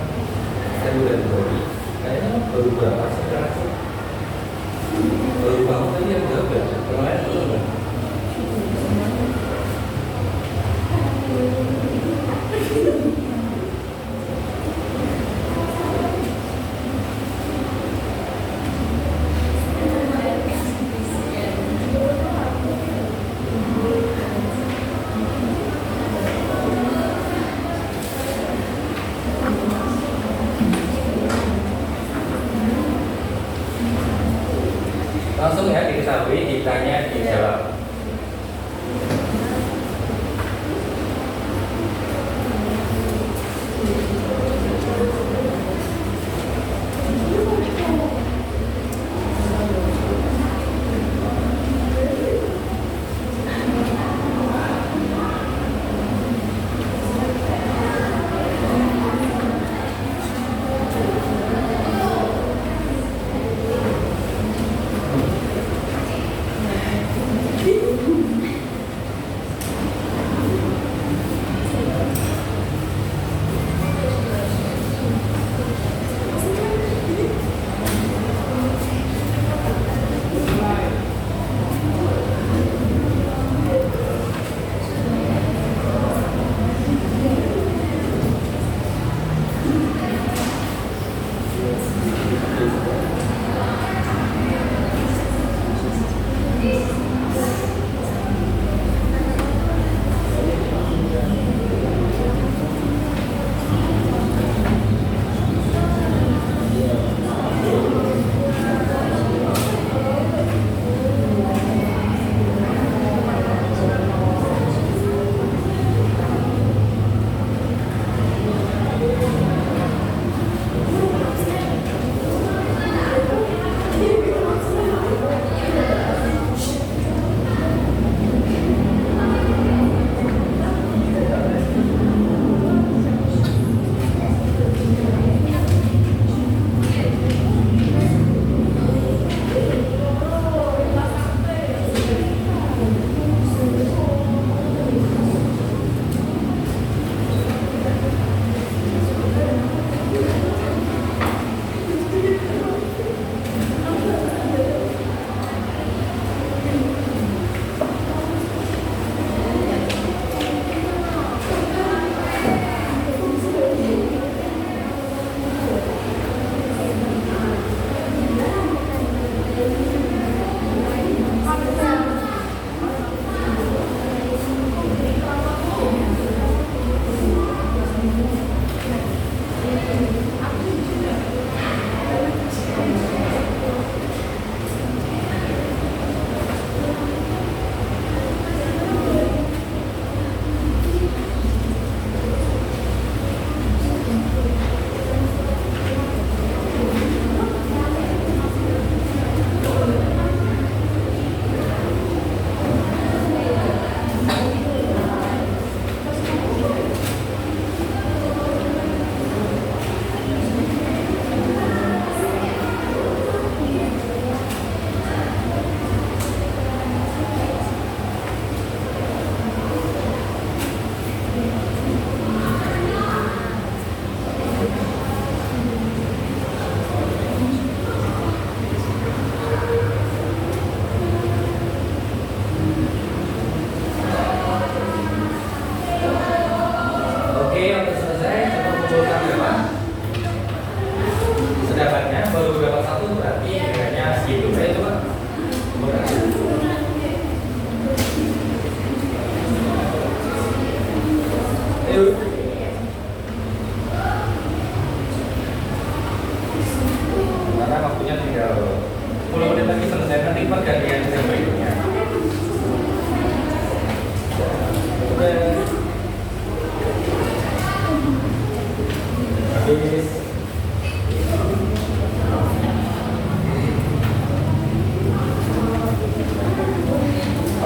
saya udah dibagi. Kayaknya baru berapa sekarang sih? Baru bangun tadi yang jawab ya? Yang lain belum kan? Langsung ya diketahui, ditanya, dijawab.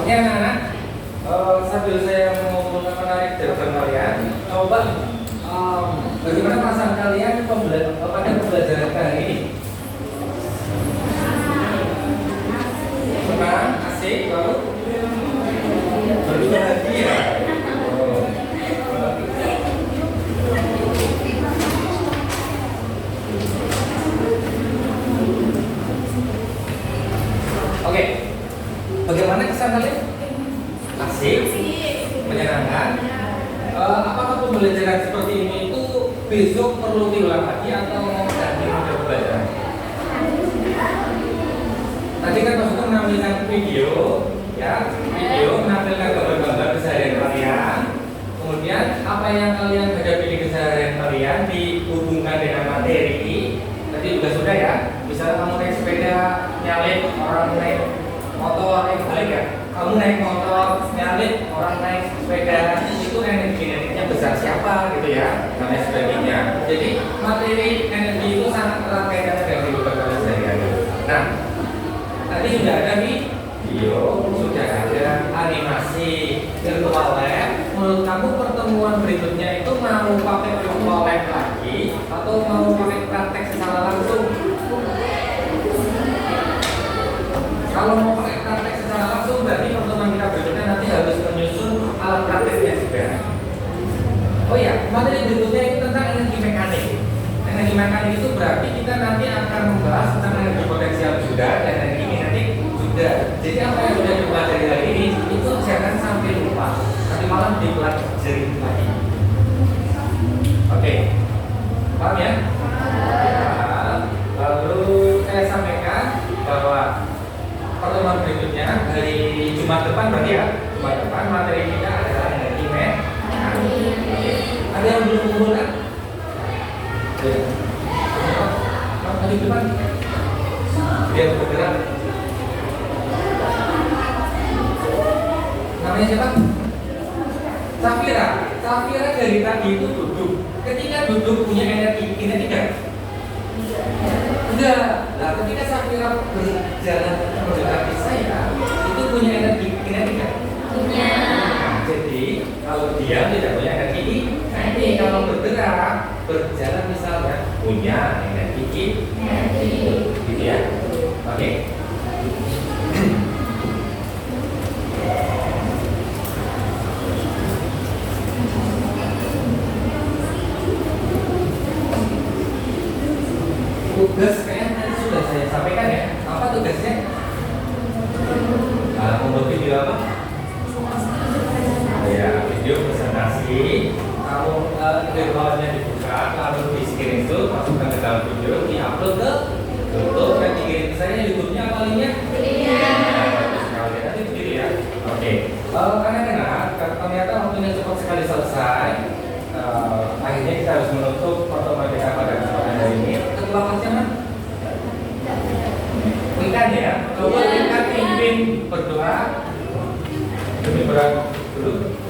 Oke anak-anak, sambil saya mengumpulkan menarik jawaban kalian, coba bagaimana perasaan kalian pada pembelajaran kali ini? Senang, asik, lalu berbahagia. Oke, bagaimana kesan kalian? Asik, menyenangkan. Apakah pembelajaran seperti ini itu besok perlu diulang lagi atau mau ganti model pembelajaran? Tadi kan Mas Sugeng menampilkan video, ya, video menampilkan gambar-gambar keseharian kalian. Kemudian apa yang kalian hadapi di keseharian kalian dihubungkan dengan materi. Tadi juga sudah ya. Misalnya kamu naik sepeda, nyalip, orang naik motor, balik ya. Kamu naik motor, nyalip, orang naik sepeda, itu energi kinetiknya besar siapa gitu ya, dan lain sebagainya. Jadi materi energi itu sangat erat kaitannya dengan kehidupan kalian sehari-hari. Nah, tadi sudah ada video, sudah ada animasi virtual lab. Menurut kamu pertemuan berikutnya itu mau pakai virtual lab lagi atau mau pakai praktek secara langsung? Kalau mau pakai praktek secara langsung berarti pertemuan kita berikutnya nanti harus menyusun alat prakteknya juga. Oh ya, materi berikutnya itu tentang energi mekanik. Energi mekanik itu berarti kita nanti akan membahas tentang energi potensial juga dan energi kinetik juga. Jadi apa yang sudah dipelajari hari ini itu jangan sampai lupa. Nanti malam dipelajari lagi. Oke, paham ya? Lalu saya sampaikan bahwa pertemuan berikutnya hari Jumat depan berarti ya, Jumat depan materi kita adalah energi mekanik. Ada yang belum kumpulkan? Hari depan dia bergerak. Namanya siapa? Safira. Safira dari tadi itu duduk. Ketika duduk punya energi kinetik kan? Enggak. Nah, ketika Safira berjalan mendekati saya, itu punya energi kinetik kan? Punya. Jadi kalau dia tidak punya energi kinetik, kalau bergerak, berjalan misalnya punya energi kinetik, gitu ya? Oke. Tugas kayaknya tadi sudah saya sampaikan ya. Apa tugasnya? Membuat video apa? Ya, video presentasi. Kamu jadwalnya dibuka, lalu di screenshot, masukkan ke dalam video, diupload ke YouTube, dan dikirim ke saya. YouTube-nya apa linknya? Iya. Sekali nanti begitu ya. Oke. Karena ternyata waktunya cepat sekali selesai. Akhirnya kita harus menutup pertemuan kita pada kesempatan hari ini. Ketua kelasnya mana? Berikan ya. Coba kita pimpin berdoa. Demi berat dulu.